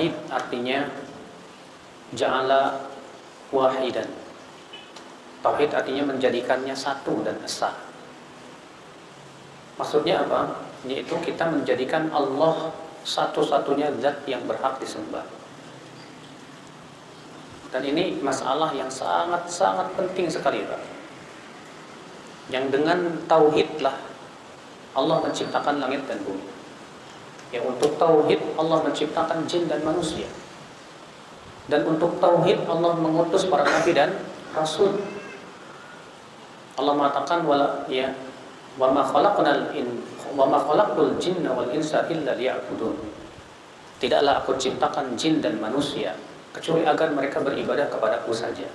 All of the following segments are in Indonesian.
Tauhid artinya ja'ala wahidan. Tauhid artinya menjadikannya satu dan esa. Maksudnya apa? Yaitu kita menjadikan Allah satu-satunya zat yang berhak disembah. Dan ini masalah yang sangat-sangat penting sekali, Pak. Yang dengan tauhidlah Allah menciptakan langit dan bumi. Ya, untuk tauhid Allah menciptakan jin dan manusia. Dan untuk tauhid Allah mengutus para nabi dan rasul. Allah mengatakan wa ma khalaqtul jinna wal insa illa liya'budun. Tidaklah aku ciptakan jin dan manusia kecuali agar mereka beribadah kepadaku saja.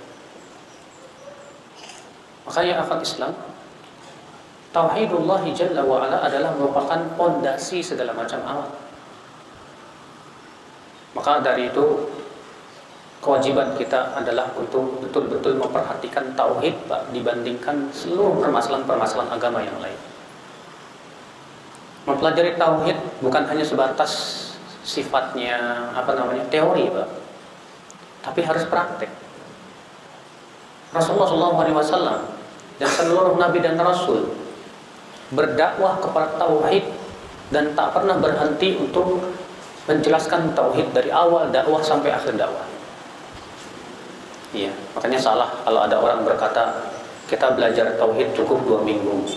Makanya akal Islam, tauhidullah jalla wa ala adalah merupakan pondasi segala macam amal. Maka dari itu kewajiban kita adalah untuk betul-betul memperhatikan tauhid, Pak, dibandingkan seluruh permasalahan-permasalahan agama yang lain. Mempelajari tauhid bukan hanya sebatas sifatnya teori, Pak, tapi harus praktek. Rasulullah SAW dan seluruh nabi dan rasul berdakwah kepada tauhid dan tak pernah berhenti untuk menjelaskan tauhid dari awal dakwah sampai akhir dakwah. Iya, makanya salah kalau ada orang berkata kita belajar tauhid cukup 2 minggu.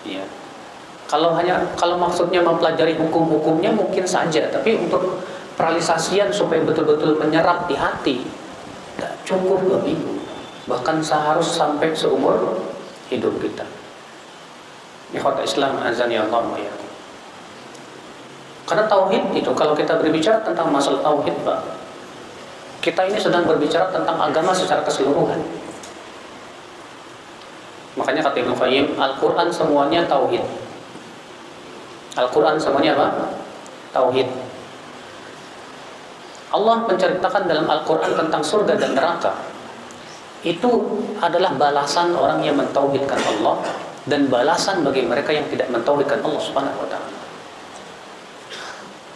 Iya. Kalau maksudnya mempelajari hukum-hukumnya mungkin saja, tapi untuk peralisasian supaya betul-betul menyerap di hati tidak cukup 2 minggu. Bahkan harus sampai seumur hidup kita. Ikhwat Islam azani Allah wa iyyakum. Karena tauhid itu, kalau kita berbicara tentang masalah tauhid, Pak, kita ini sedang berbicara tentang agama secara keseluruhan. Makanya kata Ibnu Qayyim, Al-Quran semuanya tauhid. Al-Quran semuanya apa? Tauhid. Allah menceritakan dalam Al-Quran tentang surga dan neraka. Itu adalah balasan orang yang mentauhidkan Allah dan balasan bagi mereka yang tidak mentauhidkan Allah Subhanahu wa taala.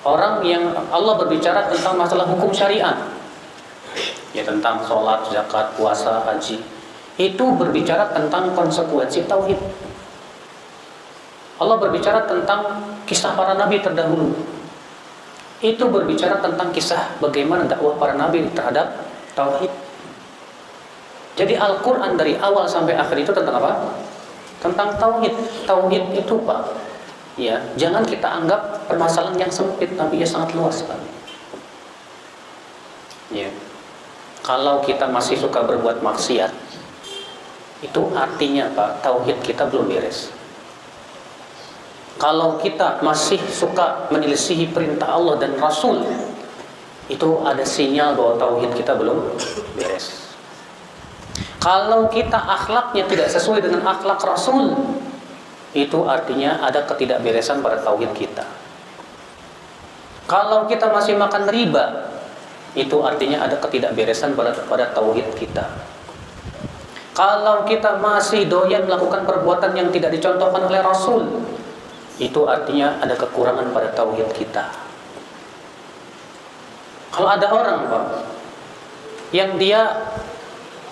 Orang yang Allah berbicara tentang masalah hukum syariat, ya tentang sholat, zakat, puasa, haji, itu berbicara tentang konsekuensi tauhid. Allah berbicara tentang kisah para nabi terdahulu, itu berbicara tentang kisah bagaimana dakwah para nabi terhadap tauhid. Jadi Al-Quran dari awal sampai akhir itu tentang apa? Tentang tauhid. Tauhid itu, Pak, ya, jangan kita anggap permasalahan yang sempit, tapi ya sangat luas sekali. Ya. Kalau kita masih suka berbuat maksiat, itu artinya, Pak, tauhid kita belum beres. Kalau kita masih suka menyelisihi perintah Allah dan Rasul, itu ada sinyal bahwa tauhid kita belum beres. Kalau kita akhlaknya tidak sesuai dengan akhlak Rasul, itu artinya ada ketidakberesan pada tauhid kita. Kalau kita masih makan riba, itu artinya ada ketidakberesan pada tauhid kita. Kalau kita masih doyan melakukan perbuatan yang tidak dicontohkan oleh Rasul, itu artinya ada kekurangan pada tauhid kita. Kalau ada orang, Pak, yang dia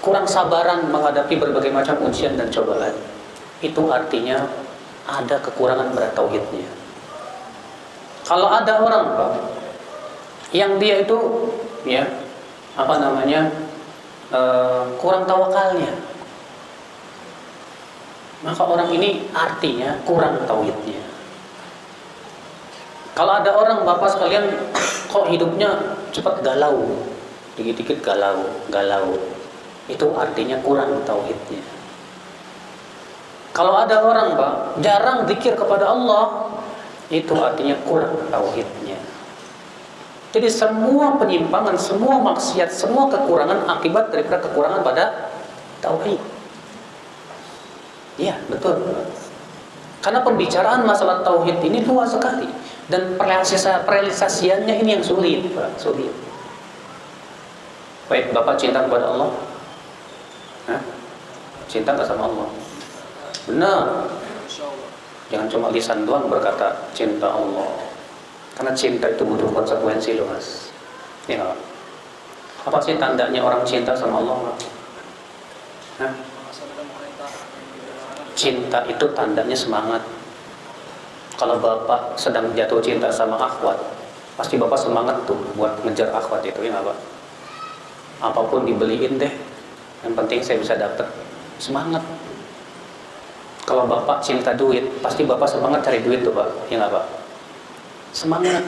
kurang sabaran menghadapi berbagai macam ujian dan cobaan, itu artinya ada kekurangan pada tauhidnya. Kalau ada orang, Pak, yang dia itu kurang tawakalnya, maka orang ini artinya kurang tauhidnya. Kalau ada orang, Bapak sekalian, kok hidupnya cepat galau, dikit-dikit galau, itu artinya kurang tauhidnya. Kalau ada orang, Pak, jarang zikir kepada Allah, itu artinya kurang tauhidnya. Jadi semua penyimpangan, semua maksiat, semua kekurangan akibat daripada kekurangan pada tauhid. Iya, betul. Karena pembicaraan masalah tauhid ini luas sekali, dan realisasiannya ini yang sulit, Pak, sulit. Baik, Bapak cinta kepada Allah? Hah? Cinta nggak sama Allah? Benar. Jangan cuma lisan doang berkata cinta Allah. Karena cinta itu butuh konsekuensi loh, Mas. Ya, apa sih tandanya orang cinta sama Allah? Hah? Cinta itu tandanya semangat. Kalau bapak sedang jatuh cinta sama akhwat, pasti bapak semangat tuh buat ngejar akhwat itu, ya nggak pak? Apapun dibeliin deh, yang penting saya bisa dapat. Semangat. Kalau bapak cinta duit, pasti bapak semangat cari duit tuh pak, ya nggak pak? Semangat.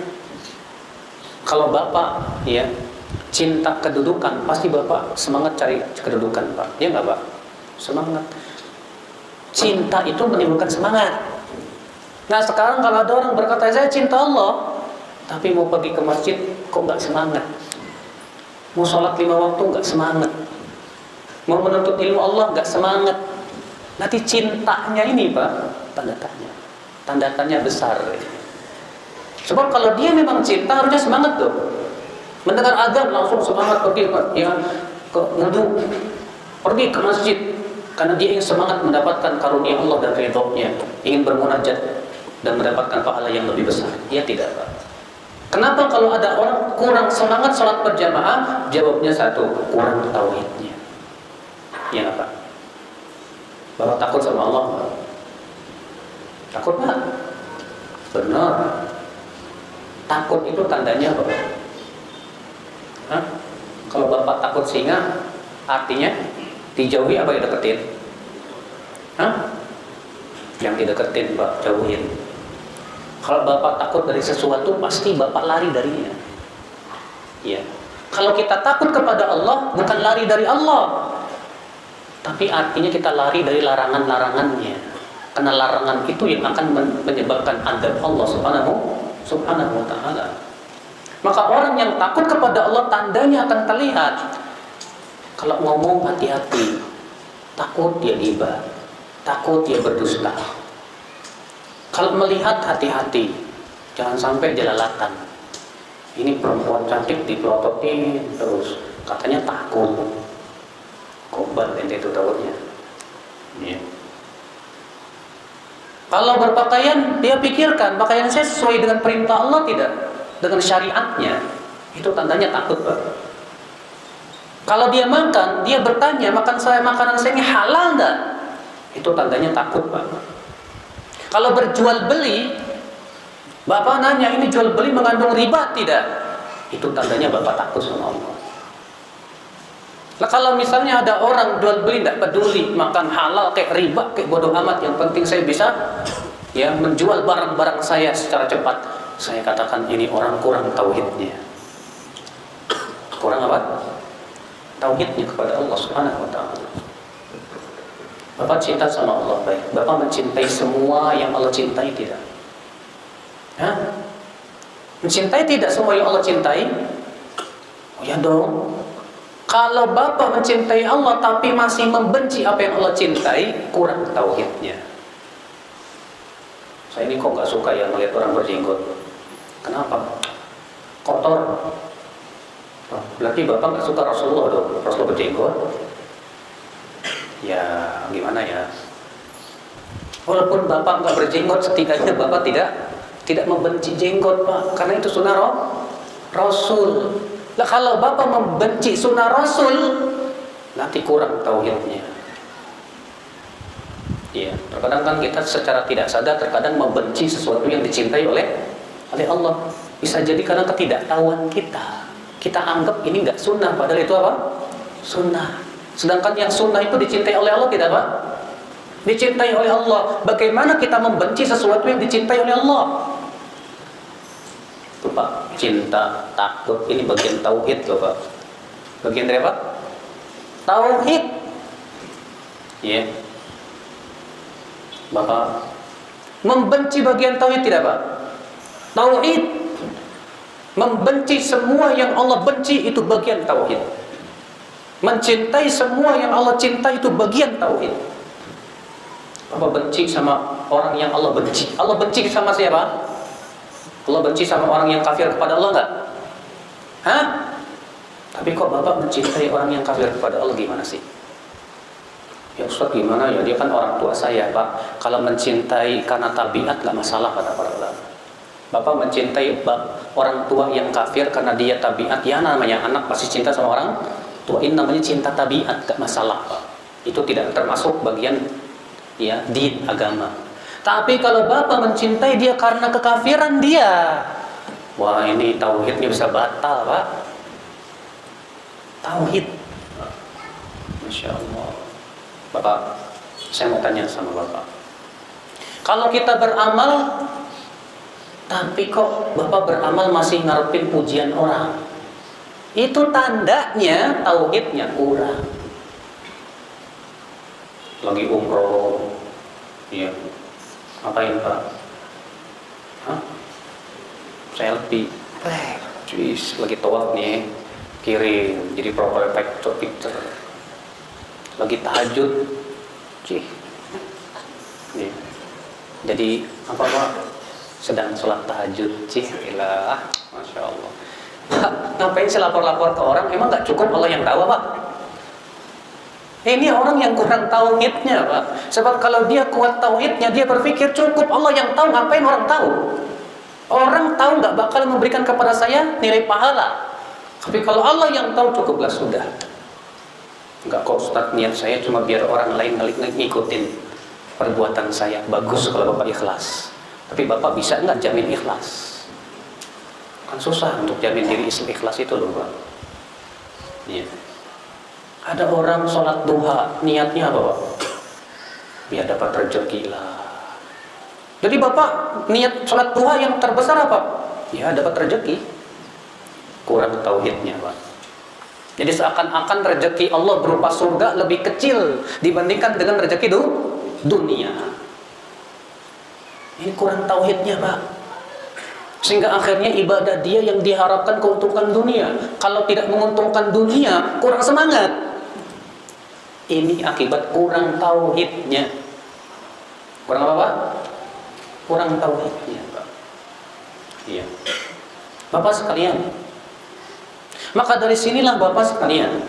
Kalau bapak ya cinta kedudukan, pasti bapak semangat cari kedudukan pak, ya nggak pak? Semangat. Cinta itu menimbulkan semangat. Nah sekarang kalau ada orang berkata saya cinta Allah, tapi mau pergi ke masjid kok nggak semangat, mau sholat 5 waktu nggak semangat, mau menuntut ilmu Allah nggak semangat, nanti cintanya ini pak tanda tanya besar. Sebab kalau dia memang cinta harusnya semangat tuh, mendengar azan langsung semangat pergi ya ke wudu, pergi ke masjid, karena dia ingin semangat mendapatkan karunia Allah dan ridhonya, ingin bermunajat dan mendapatkan pahala yang lebih besar. Dia tidak pak. Kenapa kalau ada orang kurang semangat sholat berjamaah? Jawabnya satu, kurang tauhidnya. Ya nggak pak? Bapak takut sama Allah pak? Takut nggak? Benar. Takut itu tandanya apa? Hah? Kalau bapak takut singa, artinya dijauhi apa dideketin? Hah? Yang dideketin pak, jauhin. Kalau bapak takut dari sesuatu, pasti bapak lari darinya. Ya. Kalau kita takut kepada Allah, bukan lari dari Allah, tapi artinya kita lari dari larangan-larangannya. Karena larangan itu yang akan menyebabkan azab Allah Subhanahu wa ta'ala. Maka orang yang takut kepada Allah tandanya akan terlihat. Kalau ngomong hati-hati, takut dia ghibah, takut dia berdusta. Kalau melihat hati-hati, jangan sampai jelalatan. Ini perempuan cantik dipelototin terus, katanya takut. Kobar ente itu takutnya. Ya. Kalau berpakaian, dia pikirkan pakaian saya sesuai dengan perintah Allah tidak, dengan syariatnya. Itu tandanya takut pak. Kalau dia makan, dia bertanya makanan saya ini halal enggak? Itu tandanya takut pak. Kalau berjual beli, bapak nanya ini jual beli mengandung riba tidak? Itu tandanya bapak takut sama Allah. Nah, kalau misalnya ada orang jual beli tidak peduli makan halal kayak riba kayak bodoh amat, yang penting saya bisa ya menjual barang-barang saya secara cepat, saya katakan ini orang kurang tauhidnya. Kurang apa? Tauhidnya kepada Allah Subhanahu wa ta'ala. Bapak cinta sama Allah baik. Bapak mencintai semua yang Allah cintai tidak? Hah? Mencintai tidak semua yang Allah cintai? Oh ya dong. Kalau bapak mencintai Allah tapi masih membenci apa yang Allah cintai, kurang tauhidnya. Saya ini kok nggak suka ya melihat orang berjenggot. Kenapa? Kotor. Oh, berarti bapak nggak suka Rasulullah dong? Rasulullah berjenggot? Ya gimana ya? Walaupun bapak nggak berjenggot, setidaknya bapak tidak membenci jenggot pak, karena itu sunnah Rasul. Nah, kalau bapak membenci sunnah Rasul, nanti kurang tauhidnya. Ya, terkadang kan kita secara tidak sadar terkadang membenci sesuatu yang dicintai oleh Allah. Bisa jadi karena ketidaktahuan kita. Kita anggap ini nggak sunnah, padahal itu apa? Sunnah. Sedangkan yang sunnah itu dicintai oleh Allah tidak pak? Dicintai oleh Allah. Bagaimana kita membenci sesuatu yang dicintai oleh Allah? Itu pak, cinta, takut, ini bagian tauhid loh pak. Bagian dari apa? Tauhid. Ya. Bapak membenci bagian tauhid tidak pak? Tauhid. Membenci semua yang Allah benci itu bagian tauhid. Mencintai semua yang Allah cintai itu bagian tauhid. Bapak benci sama orang yang Allah benci. Allah benci sama siapa? Allah benci sama orang yang kafir kepada Allah enggak? Hah? Tapi kok bapak mencintai orang yang kafir kepada Allah, gimana sih? Ya Ustaz gimana ya, dia kan orang tua saya pak. Kalau mencintai karena tabiat gak masalah kata para ulama. Bapak mencintai orang tua yang kafir karena dia tabiat, ya namanya anak pasti cinta sama orang tua. Ini namanya cinta tabiat, gak masalah Pak. Itu tidak termasuk bagian ya din agama. Tapi kalau Bapak mencintai dia karena kekafiran dia, wah ini tauhidnya bisa batal Pak. Tauhid, Masya Allah. Bapak, saya mau tanya sama Bapak, kalau kita beramal tapi kok Bapak beramal masih ngarepin pujian orang, itu tandanya tauhidnya kurang. Lagi umroh, ya, ngapain Pak? Hah? Selfie, cuis, lagi tawaf nih, kirim, jadi profile picture. Lagi tahajud, cih, ya. Jadi apa Pak? Sedang sholat tahajud, cilah, Masya Allah. Ngapain sih lapor-lapor ke orang? Emang gak cukup Allah yang tahu Pak? Ini orang yang kurang tauhidnya Pak. Sebab kalau dia kuat tauhidnya, dia berpikir cukup Allah yang tahu, ngapain orang tahu? Orang tahu gak bakal memberikan kepada saya nilai pahala. Tapi kalau Allah yang tahu, cukuplah sudah. Enggak kok Ustaz, niat saya cuma biar orang lain ngikutin perbuatan saya. Bagus kalau Bapak ikhlas. Tapi Bapak bisa nggak jamin ikhlas? Kan susah untuk jamin diri ikhlas itu loh Pak. Ya. Ada orang sholat duha, niatnya apa Pak? Biar dapat rezeki lah. Jadi Bapak niat sholat duha yang terbesar apa? Ya dapat rezeki. Kurang tauhidnya Pak. Jadi seakan-akan rezeki Allah berupa surga lebih kecil dibandingkan dengan rezeki dunia. Ini kurang tauhidnya Pak. Sehingga akhirnya ibadah dia yang diharapkan keuntungan dunia. Kalau tidak menguntungkan dunia, kurang semangat. Ini akibat kurang tauhidnya. Kurang apa Pak? Kurang tauhidnya Pak. Iya. Bapak sekalian, maka dari sinilah Bapak sekalian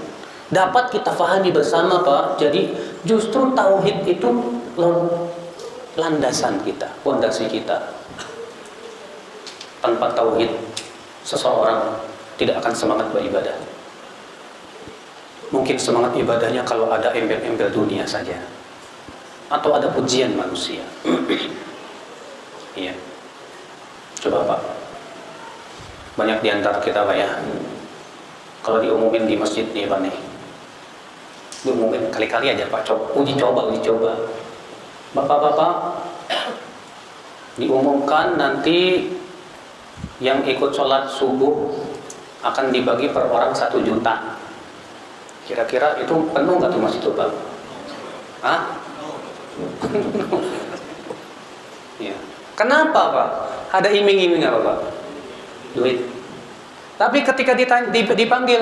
dapat kita pahami bersama Pak. Jadi justru tauhid itu landasan kita, fondasi kita. Tanpa tauhid, seseorang tidak akan semangat beribadah. Mungkin semangat ibadahnya kalau ada embel-embel dunia saja, atau ada pujian manusia. Iya. Coba Pak, banyak di antara kita Pak ya, kalau diumumin di masjid nih Pak nih, diumumin kali-kali aja Pak, uji coba. Bapak-bapak, diumumkan nanti yang ikut sholat subuh akan dibagi per orang 1 juta. Kira-kira itu penuh nggak tuh Mas itu Pak? Hah? Ya. Kenapa Pak? Ada iming-iming apa Pak? Duit. Tapi ketika dipanggil,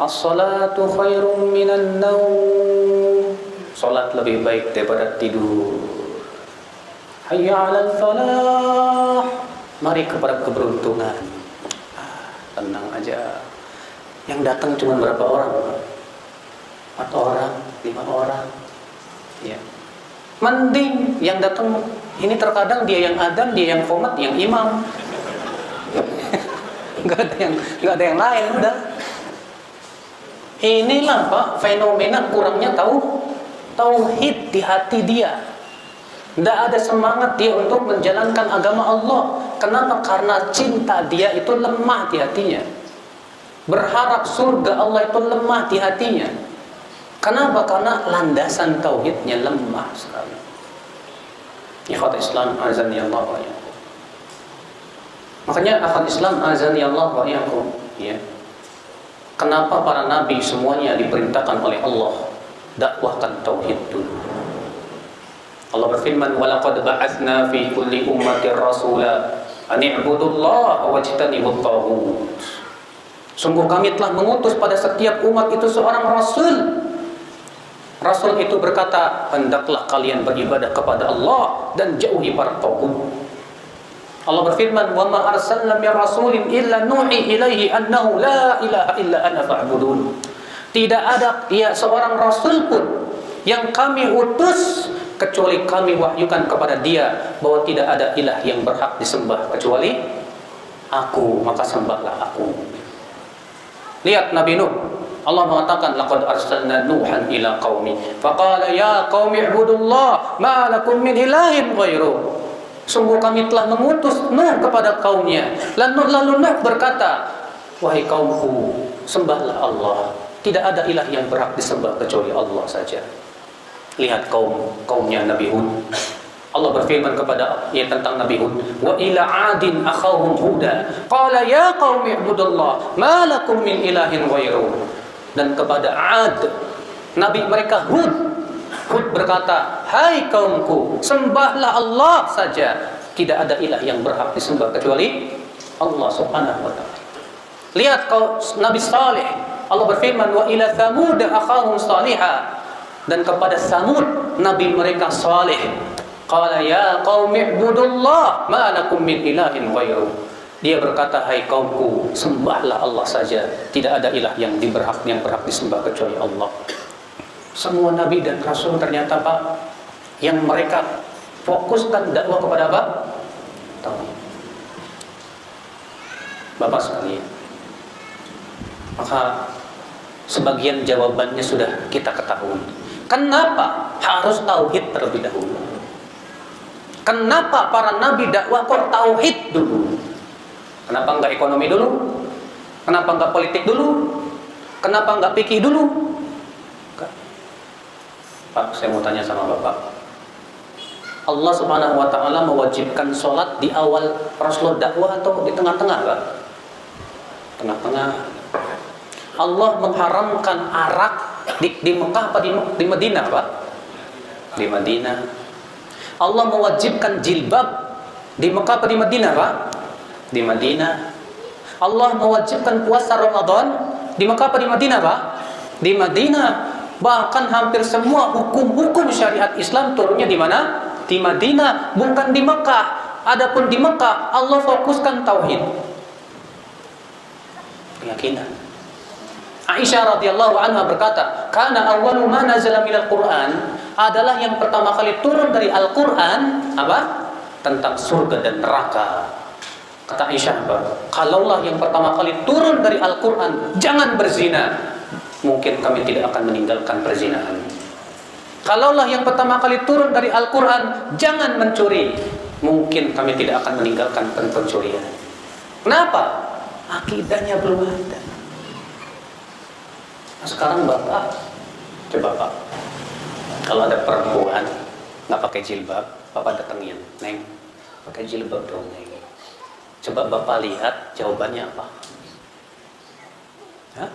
as-salatu khairum minan naum, sholat lebih baik daripada tidur. Hayya 'alal falah, mari kepada keberuntungan. Tenang aja. Yang datang cuma berapa orang? 4 orang, 5 orang. Ya. Mending yang datang ini terkadang dia yang adzan, dia yang qomat, yang imam. Enggak ada yang lain udah. Inilah Pak fenomena kurangnya tauhid di hati dia. Tidak ada semangat dia untuk menjalankan agama Allah. Kenapa? Karena cinta dia itu lemah di hatinya. Berharap surga Allah itu lemah di hatinya. Kenapa? Karena landasan tauhidnya lemah sekali. Ikhwat Islam azani Allah wa iyyakum. Makanya ikhwat Islam azani Allah wa iyyakum, ya. Kenapa para nabi semuanya diperintahkan oleh Allah dakwahkan tauhid dulu. Allah berfirman, "Wa laqad ba'atsna fi kulli ummatin rasula an i'budullaha wajtanibut taghut." Sungguh kami telah mengutus pada setiap umat itu seorang rasul. Rasul itu berkata, hendaklah kalian beribadah kepada Allah dan jauhi para taghut. Allah berfirman, "Wa ma arsalna min rasulin illa nuhi ilaihi annahu la ilaha illa ana fa'budun." Tidak ada seorang rasul pun yang kami utus kecuali kami wahyukan kepada dia bahwa tidak ada ilah yang berhak disembah kecuali aku, maka sembahlah aku. Lihat Nabi Nuh, Allah mengatakan laqad arsalna nuhan ila qaumi faqala ya qaumi ibudullah ma lakum min ilahin ghairuh. Sungguh kami telah mengutus Nuh kepada kaumnya. Lalu Nuh berkata, wahai kaumku, sembahlah Allah. Tidak ada ilah yang berhak disembah kecuali Allah saja. Lihat kaumnya Nabi Hud. Allah berfirman kepada tentang Nabi Hud, wa ila 'adin akhahum huda qala ya qaumi ibudullah ma lakum min ilahin ghairuh. Dan kepada 'Ad, nabi mereka Hud berkata, hai kaumku, sembahlah Allah saja. Tidak ada ilah yang berhak disembah kecuali Allah subhanahu wa ta'ala. Lihat Nabi Saleh, Allah berfirman, wa ila Thamud akhahum salihah. Dan kepada Thamud, nabi mereka Saleh, qala ya qaumi ibudullah ma lakum min ilahin ghairuh. Dia berkata, hai kaumku, sembahlah Allah saja. Tidak ada ilah yang berhak disembah kecuali Allah. Semua nabi dan rasul ternyata Pak, yang mereka fokuskan dakwah kepada apa? Tauhid. Bapak sekalian, maka sebagian jawabannya sudah kita ketahui. Kenapa harus tauhid terlebih dahulu? Kenapa para nabi dakwah kok tauhid dulu? Kenapa enggak ekonomi dulu? Kenapa enggak politik dulu? Kenapa enggak fikih dulu? Pak, saya mau tanya sama Bapak. Allah subhanahu wa ta'ala mewajibkan sholat di awal Rasulullah dakwah atau di tengah-tengah, Pak? Tengah-tengah. Allah mengharamkan arak di Mekah apa di Madinah, Pak? Di Madinah. Allah mewajibkan jilbab di Mekah apa di Madinah, Pak? Di Madinah. Allah mewajibkan puasa Ramadan di Mekah apa di Madinah, Pak? Di Madinah. Bahkan hampir semua hukum-hukum syariat Islam turunnya di mana? Di Madinah, bukan di Mekah. Adapun di Mekah, Allah fokuskan tauhid. Keyakinan. Aisyah radhiyallahu anha berkata, "Kana awwalu ma nazala minal Qur'an," adalah yang pertama kali turun dari Al-Qur'an apa? Tentang surga dan neraka. Kata Aisyah, "Kalaulah yang pertama kali turun dari Al-Qur'an, jangan berzina, mungkin kami tidak akan meninggalkan perzinahan. Kalaulah yang pertama kali turun dari Al-Quran, jangan mencuri, mungkin kami tidak akan meninggalkan pencurian." Kenapa? Akidahnya belum ada. Nah, sekarang Bapak, coba Pak, kalau ada perempuan nggak pakai jilbab, Bapak datengin, Neng, pakai jilbab dong, Neng. Coba Bapak lihat jawabannya apa? Hah?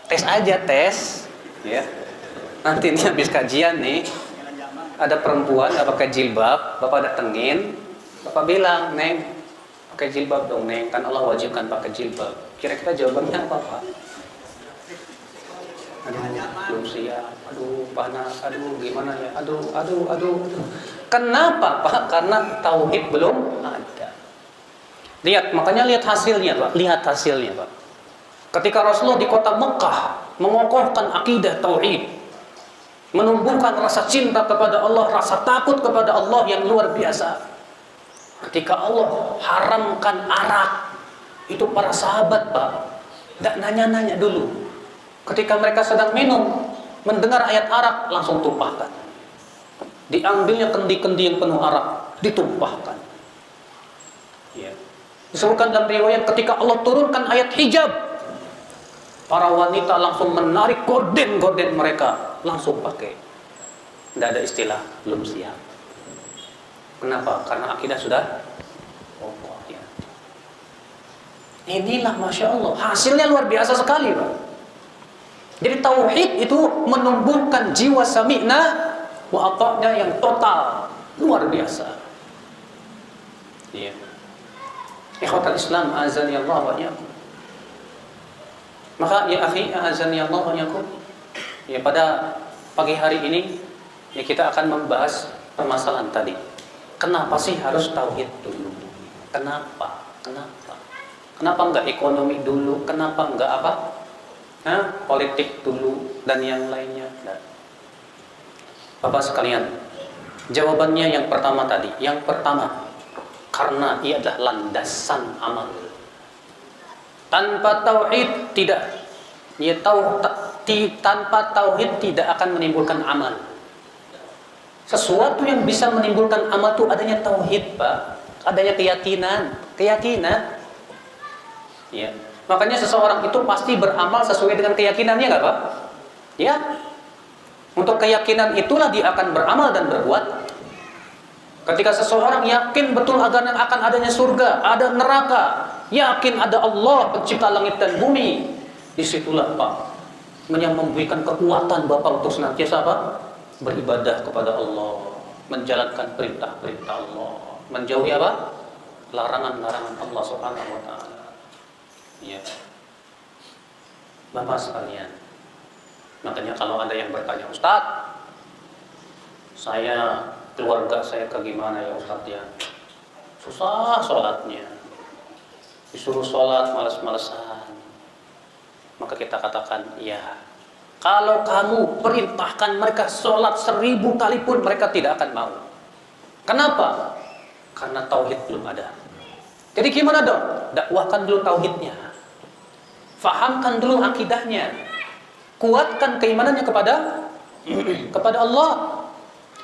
Tes aja, tes, ya. Nanti nih habis kajian nih, ada perempuan nggak pakai jilbab, Bapak datengin, Bapak bilang, Neng, pakai jilbab dong, Neng, kan Allah wajibkan pakai jilbab. Kira-kira jawabannya apa, Pak? Aduh, belum siap, aduh, panas, aduh, gimana ya, aduh. Kenapa, Pak? Karena tauhid belum ada. Lihat, makanya lihat hasilnya, Pak. Lihat hasilnya, Pak. Ketika Rasulullah di kota Mekah mengokohkan akidah tauhid, menumbuhkan rasa cinta kepada Allah, rasa takut kepada Allah yang luar biasa. Ketika Allah haramkan arak, itu para sahabat, Pak, tidak nanya-nanya dulu. Ketika mereka sedang minum, mendengar ayat arak, langsung tumpahkan. Diambilnya kendi-kendi yang penuh arak, ditumpahkan. Ya. Disebutkan dalam riwayat ketika Allah turunkan ayat hijab, para wanita langsung menarik gorden-gorden mereka, langsung pakai. Tidak ada istilah belum siap. Kenapa? Karena akidah sudah kokoh. Ya. Inilah Masya Allah, hasilnya luar biasa sekali, Pak. Jadi tauhid itu menumbuhkan jiwa sami'na wa ata'na yang total, luar biasa. Iya. Ikhwatal Islam, azani Allah wa iyyakum. Maka ya akhi, azani Allah wa iyyakum. Ya, pada pagi hari ini ya kita akan membahas permasalahan tadi. Kenapa sih harus tauhid dulu? Kenapa? Kenapa enggak ekonomi dulu? Kenapa enggak apa? Politik dulu dan yang lainnya. Nah. Bapak sekalian, jawabannya yang pertama tadi. Yang pertama, karena ia adalah landasan amal. Tanpa tauhid tidak, tanpa tauhid tidak akan menimbulkan amal. Sesuatu yang bisa menimbulkan amal itu adanya tauhid, Pak. Adanya keyakinan. Ya. Makanya seseorang itu pasti beramal sesuai dengan keyakinannya, nggak Pak? Ya. Untuk keyakinan itulah dia akan beramal dan berbuat. Ketika seseorang yakin betul akan adanya surga, ada neraka, yakin ada Allah pencipta langit dan bumi, disitulah Pak yang memberikan kekuatan Bapak untuk senantiasa Pak beribadah kepada Allah, menjalankan perintah-perintah Allah, menjauhi apa? Larangan-larangan Allah Subhanahu wa taala. Ya. Bapak sekalian, makanya kalau ada yang bertanya, Ustaz, keluarga saya gimana ya Ustaz ya? Susah sholatnya, disuruh sholat malas-malasan. Maka kita katakan, ya, kalau kamu perintahkan mereka sholat 1000 kali pun mereka tidak akan mau. Kenapa? Karena tauhid belum ada. Jadi gimana dong? Dakwahkan dulu tauhidnya, fahamkan dulu akidahnya, kuatkan keimanannya kepada Allah.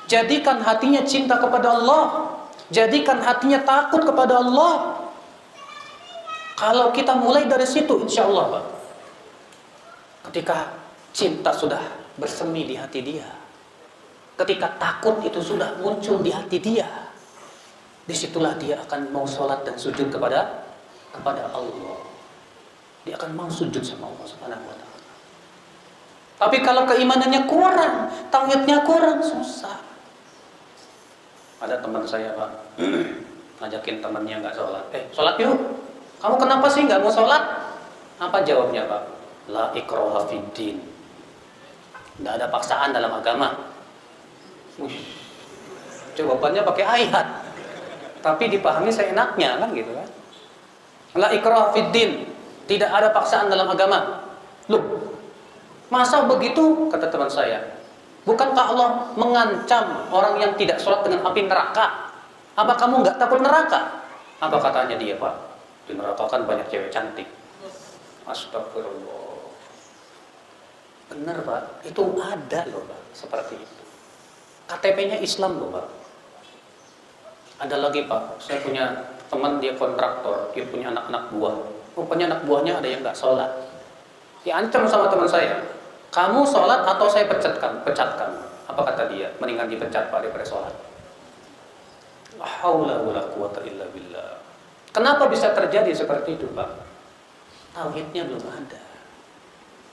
Jadikan hatinya cinta kepada Allah, jadikan hatinya takut kepada Allah. Kalau kita mulai dari situ, insya Allah Pak, ketika cinta sudah bersemi di hati dia, ketika takut itu sudah muncul di hati dia, disitulah dia akan mau sholat dan sujud kepada Allah. Dia akan mau sujud sama Allah Subhanahu wa taala. Tapi kalau keimanannya kurang, tauhidnya kurang, susah. Ada teman saya Pak, ngajakin temannya nggak sholat. Sholat yuk. Kamu kenapa sih nggak mau sholat? Apa jawabnya Pak? La ikraha fiddin. Nggak ada paksaan dalam agama. Jawabannya pakai ayat, tapi dipahami seenaknya kan gitu kan? La ikraha fiddin. Tidak ada paksaan dalam agama. Loh, masa begitu? Kata teman saya. Bukankah Allah mengancam orang yang tidak sholat dengan api neraka? Apa kamu nggak takut neraka? Apa katanya dia Pak? Di neraka kan banyak cewek cantik. Astagfirullah. Benar Pak, itu ada loh Pak, seperti itu. KTP-nya Islam loh Pak. Ada lagi Pak, saya punya teman dia kontraktor, dia punya anak-anak buah. Rupanya anak buahnya ada yang nggak sholat. Diancam sama teman saya, kamu sholat atau saya pecatkan. Apa kata dia? Mendingan dipecat Pak daripada sholat. La haula wala quwata illa billah. Kenapa bisa terjadi seperti itu Pak? Tauhidnya belum ada.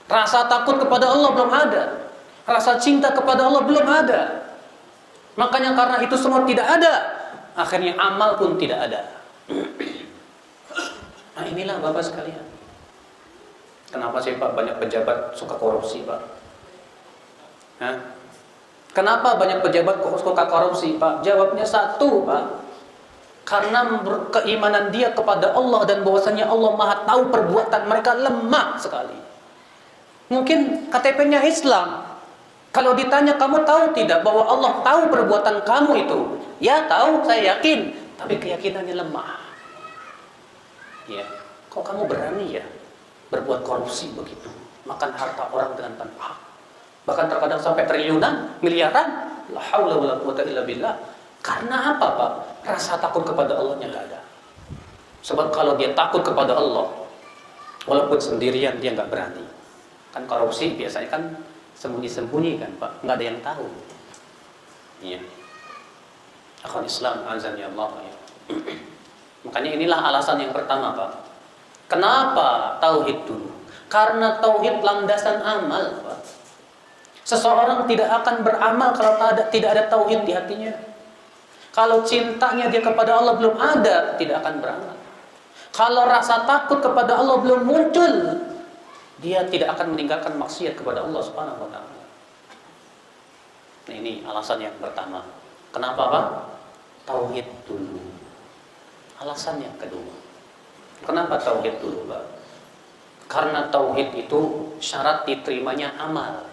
Rasa takut kepada Allah belum ada. Rasa cinta kepada Allah belum ada. Makanya karena itu semua tidak ada, akhirnya amal pun tidak ada. Nah inilah Bapak sekalian. Kenapa sih Pak banyak pejabat suka korupsi Pak? Hah? Kenapa banyak pejabat suka korupsi Pak? Jawabnya satu Pak, karena keimanan dia kepada Allah dan bahwasanya Allah Maha tahu perbuatan mereka lemah sekali. Mungkin KTP-nya Islam. Kalau ditanya kamu tahu tidak bahwa Allah tahu perbuatan kamu itu? Ya tahu, saya yakin. Tapi keyakinannya lemah. Ya, kok kamu berani ya berbuat korupsi begitu, makan harta orang dengan tanpa hak, bahkan terkadang sampai triliunan, miliaran? La haula wala quwata illa billah. Karena apa Pak? Rasa takut kepada Allahnya nggak ada. Sebab kalau dia takut kepada Allah, walaupun sendirian dia nggak berani. Kan korupsi biasanya kan sembunyi-sembunyi kan Pak, nggak ada yang tahu. Iya. Akhwan Islam azan ya Allah ya. Makanya inilah alasan yang pertama Pak. Kenapa tauhid dulu? Karena tauhid landasan amal Pak. Seseorang tidak akan beramal kalau tidak ada tauhid di hatinya. Kalau cintanya dia kepada Allah belum ada, tidak akan beramal. Kalau rasa takut kepada Allah belum muncul, dia tidak akan meninggalkan maksiat kepada Allah Subhanahu wa taala. Nah, ini alasan yang pertama. Kenapa Pak? Tauhid dulu. Alasan yang kedua, kenapa tauhid dulu Pak? Karena tauhid itu syarat diterimanya amal.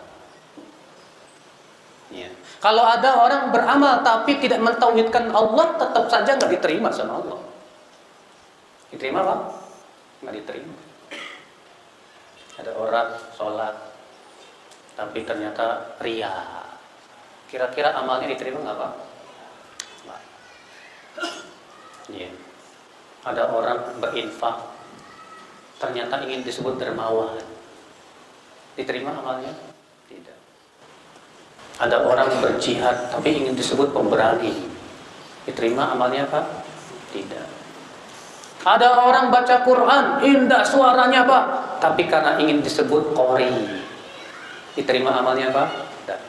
Ya. Kalau ada orang beramal tapi tidak mentauhidkan Allah, tetap saja nggak diterima sama Allah. Diterima Pak? Nggak diterima. Ada orang sholat tapi ternyata ria. Kira-kira amalnya diterima nggak Pak? Nggak. Iya. Ada orang berinfak ternyata ingin disebut dermawan. Diterima amalnya? Tidak. Ada orang berjihad tapi ingin disebut pemberani. Diterima amalnya Pak? Tidak. Ada orang baca Quran, indah suaranya Pak, tapi karena ingin disebut qori. Diterima amalnya Pak? Tidak.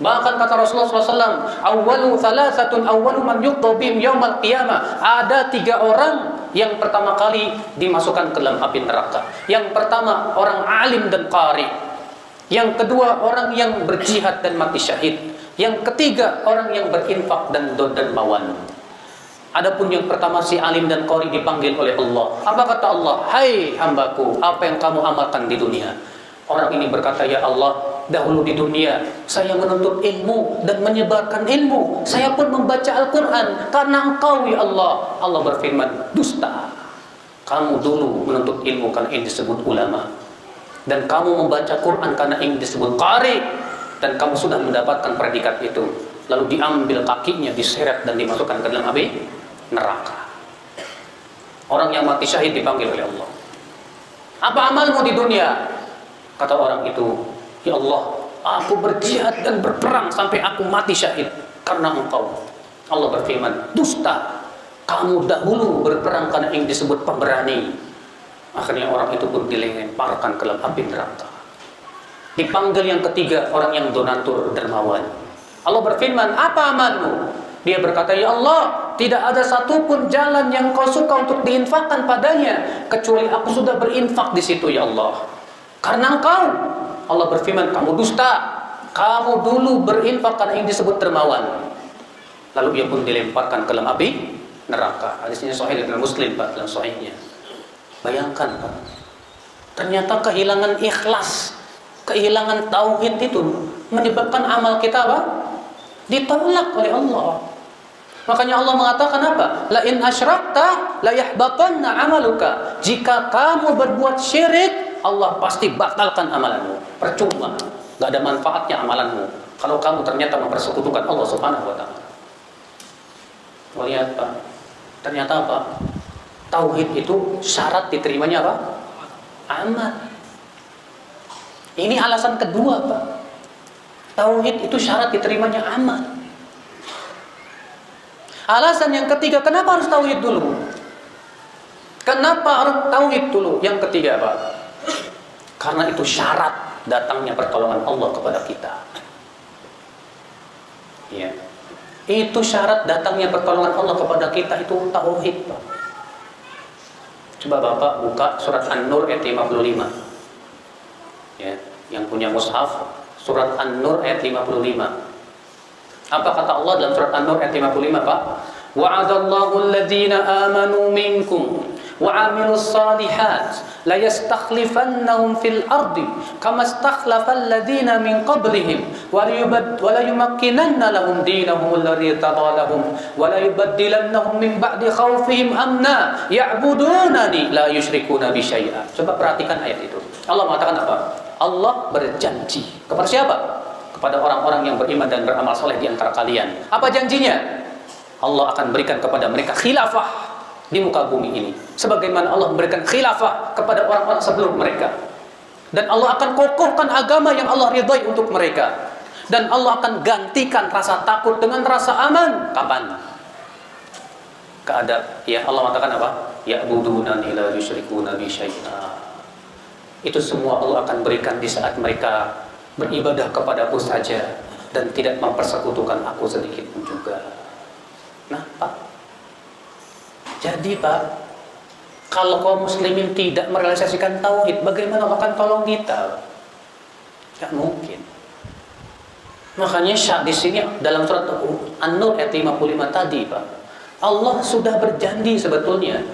Bahkan kata Rasulullah SAW, awwalu thalathatun awwalu man yuqda bihim yaumal qiyamah. Ada 3 orang yang pertama kali dimasukkan ke dalam api neraka. Yang pertama orang alim dan qari. Yang kedua orang yang berjihad dan mati syahid. Yang ketiga orang yang berinfak dan dermawan. Adapun yang pertama si alim dan qari dipanggil oleh Allah. Apa kata Allah? Hai hambaku, apa yang kamu amalkan di dunia? Orang ini berkata, ya Allah, dahulu di dunia saya menuntut ilmu dan menyebarkan ilmu. Saya pun membaca Al-Quran karena Engkau ya Allah. Allah berfirman, dusta. Kamu dulu menuntut ilmu karena ingin disebut ulama, dan kamu membaca Quran karena ingin disebut qari, dan kamu sudah mendapatkan predikat itu. Lalu diambil kakinya, diseret dan dimasukkan ke dalam api neraka. Orang yang mati syahid dipanggil oleh Allah. Apa amalmu di dunia? Kata orang itu, ya Allah, aku berjihad dan berperang sampai aku mati syahid karena Engkau. Allah berfirman, dusta. Kamu dahulu berperang karena ingin disebut pemberani. Akhirnya orang itu pun dilemparkan ke dalam api neraka. Dipanggil yang ketiga, orang yang donatur dermawan. Allah berfirman, apa amalmu? Dia berkata, ya Allah, tidak ada satupun jalan yang Kau suka untuk diinfakkan padanya kecuali aku sudah berinfak di situ ya Allah. Karena Engkau. Allah berfirman, kamu dusta. Kamu dulu berinfak karena ingin disebut dermawan. Lalu dia pun dilemparkan ke dalam api neraka. Hadisnya sahih dalam Muslim Pak, dalam sahihnya. Bayangkan Pak, ternyata kehilangan ikhlas, kehilangan tauhid itu menyebabkan amal kita Pak ditolak oleh Allah. Makanya Allah mengatakan apa? La in asyrakta la yahbatanna amaluka. Jika kamu berbuat syirik, Allah pasti batalkan amalanmu. Percuma, enggak ada manfaatnya amalanmu kalau kamu ternyata mempersekutukan Allah Subhanahu wa taala. Lihat Pak, ternyata Pak, tauhid itu syarat diterimanya apa? Amal. Ini alasan kedua Pak. Tauhid itu syarat diterimanya amal. Alasan yang ketiga, kenapa harus tauhid dulu? Kenapa harus tauhid dulu? Yang ketiga Pak, karena itu syarat datangnya pertolongan Allah kepada kita. Ya. Itu syarat datangnya pertolongan Allah kepada kita, itu tauhid Pak. Coba Bapak buka surat An-Nur ayat 55. Ya, yang punya mushaf, surat An-Nur ayat 55. Apa kata Allah dalam surat An-Nur ayat 55 Pak? Wa'adallahu alladhina amanu minkum wa 'amilus salihat la yastakhlifannahum fil ardi kama istakhlafal ladzina min qablihim wa la yumakkinanna lahum dinahum alladzi tadalahum wa la yubaddilannahum min ba'di khawfihim amna ya'budunani la yusyrikuna bi syai'a. Coba perhatikan ayat itu. Allah mengatakan apa? Allah berjanji kepada siapa? Kepada orang-orang yang beriman dan beramal soleh di antara kalian. Apa janjinya? Allah akan berikan kepada mereka khilafah di muka bumi ini, sebagaimana Allah memberikan khilafah kepada orang-orang sebelum mereka. Dan Allah akan kokohkan agama yang Allah ridhai untuk mereka. Dan Allah akan gantikan rasa takut dengan rasa aman. Kapan? Keadaan ya Allah mengatakan apa? Ya'budunani la yusyrikuna bi syai'a. Itu semua Allah akan berikan di saat mereka beribadah kepadaku saja dan tidak mempersekutukan aku sedikit pun juga. Nah Pak, jadi Pak, kalau kaum muslimin tidak merealisasikan tauhid, bagaimana Allah akan tolong kita? Tidak mungkin. Makanya di sini dalam surat An-Nur ayat 55 tadi Pak, Allah sudah berjanji sebetulnya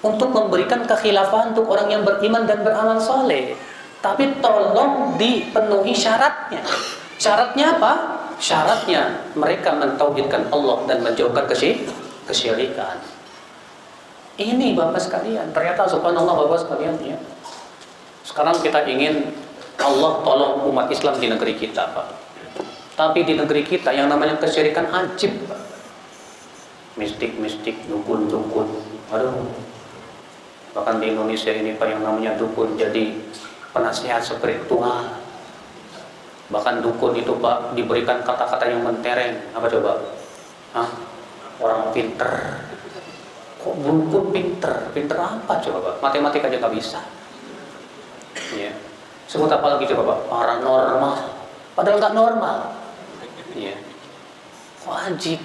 untuk memberikan kekhilafahan untuk orang yang beriman dan beramal soleh. Tapi tolong dipenuhi syaratnya. Syaratnya apa? syaratnya mereka mentauhidkan Allah dan menjauhkan kesyirikan. Ini Bapak sekalian, ternyata subhanallah Bapak sekalian ya. Sekarang kita ingin Allah tolong umat Islam di negeri kita, Pak. Tapi di negeri kita yang namanya kesyirikan ajib, Pak. Mistik-mistik, dukun-dukun. Aduh. Bahkan di Indonesia ini Pak yang namanya dukun jadi penasihat spiritual. Bahkan dukun itu Pak diberikan kata-kata yang mentereng. Apa coba? Hah? Orang pinter. Kok dukun pinter? Pinter apa coba Pak? Matematika aja nggak bisa. Ya. Sebut apa lagi coba Pak? Paranormal. Padahal nggak normal. Ya. Kok ajib?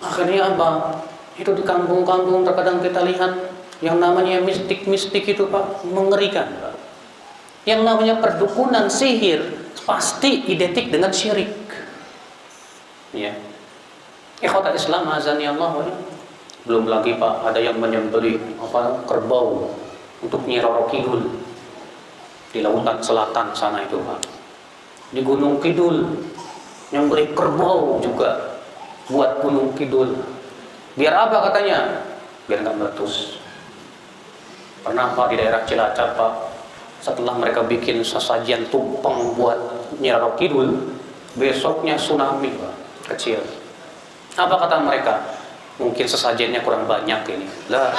Akhirnya apa? Itu di kampung-kampung terkadang kita lihat yang namanya mistik-mistik itu Pak mengerikan Pak. Yang namanya perdukunan, sihir pasti identik dengan syirik. Ya. Ikhwatal Islam azani Allah wa belum lagi Pak ada yang menyembelih kerbau untuk Nyi Roro Kidul di lautan selatan sana itu Pak. Di Gunung Kidul nyembelih kerbau juga buat Gunung Kidul. Biar apa katanya? Biar nggak meletus. Pernah Pak di daerah Cilacap Pak, setelah mereka bikin sesajian tumpeng buat Nyi Roro Kidul, besoknya tsunami Pak, kecil. Apa kata mereka? Mungkin sesajiannya kurang banyak ini. Lah,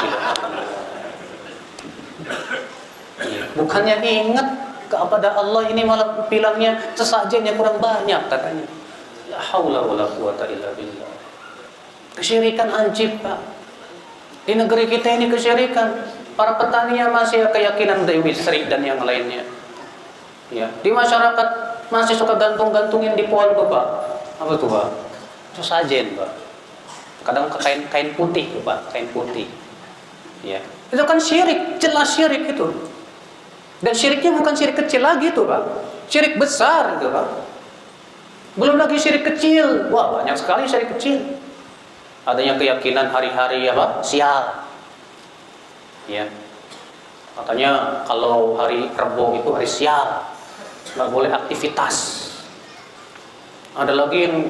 bukannya ingat kepada Allah ini malah bilangnya sesajiannya kurang banyak katanya. La haula wala quwata illa billah. Kesyirikan ajib Pak. Di negeri kita ini kesyirikan. Para petaninya masih keyakinan Dewi Sri dan yang lainnya. Ya, di masyarakat masih suka gantung-gantungin di pohon tuh Pak. Apa tuh Pak? Sesajen Pak. Kadang kain putih tuh Pak, kain putih. Ya. Itu kan syirik, jelas syirik itu. Dan syiriknya bukan syirik kecil lagi tuh Pak. Syirik besar gitu Pak. Belum lagi syirik kecil. Wah, banyak sekali syirik kecil. Adanya keyakinan hari-hari apa? Sial. Ya. Katanya kalau hari Rebo itu hari sial. Nggak boleh aktivitas. Ada lagi yang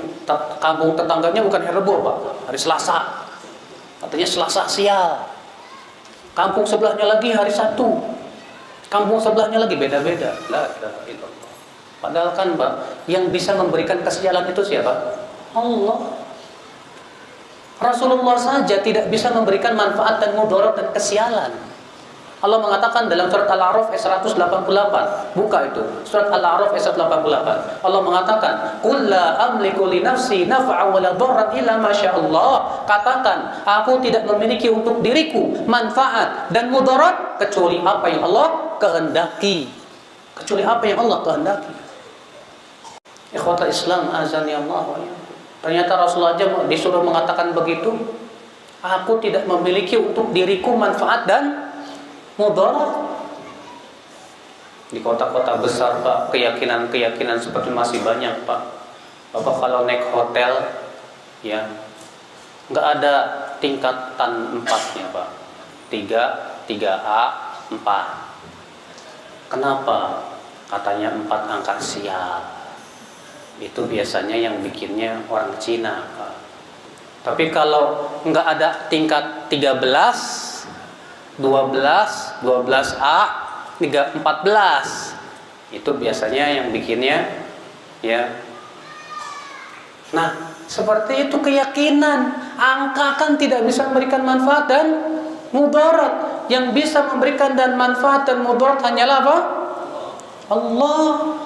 kampung tetangganya bukan hari Rebo Pak, hari Selasa. Katanya Selasa sial. Kampung sebelahnya lagi hari Sabtu. Kampung sebelahnya lagi beda-beda. La ilaha illallah. Padahal kan Pak, yang bisa memberikan kesialan itu siapa? Allah. Rasulullah saja tidak bisa memberikan manfaat dan mudarat dan kesialan. Allah mengatakan dalam surat Al-A'raf ayat 188. Buka itu. Surat Al-A'raf ayat 188. Allah mengatakan, "Qul la amliku li nafsi naf'an wa la dharran illa ma syaa Allah." Katakan, aku tidak memiliki untuk diriku manfaat dan mudarat kecuali apa yang Allah kehendaki. Kecuali apa yang Allah kehendaki. Ikhwatal Islam azani Allah wa iyyakum. Ternyata Rasulullah aja disuruh mengatakan begitu. Aku tidak memiliki untuk diriku manfaat dan mudarat. Di kota-kota besar Pak, keyakinan-keyakinan seperti masih banyak Pak. Bapak kalau naik hotel, ya nggak ada tingkatan 4-nya Pak. 3A, 4. Kenapa? Katanya 4 angka sial. Itu biasanya yang bikinnya orang Cina Pak. Tapi kalau nggak ada tingkat 13, 12A, 14. Itu biasanya yang bikinnya ya. Nah, seperti itu keyakinan. Angka kan tidak bisa memberikan manfaat dan mudarat. Yang bisa memberikan dan manfaat dan mudarat hanyalah apa? Allah.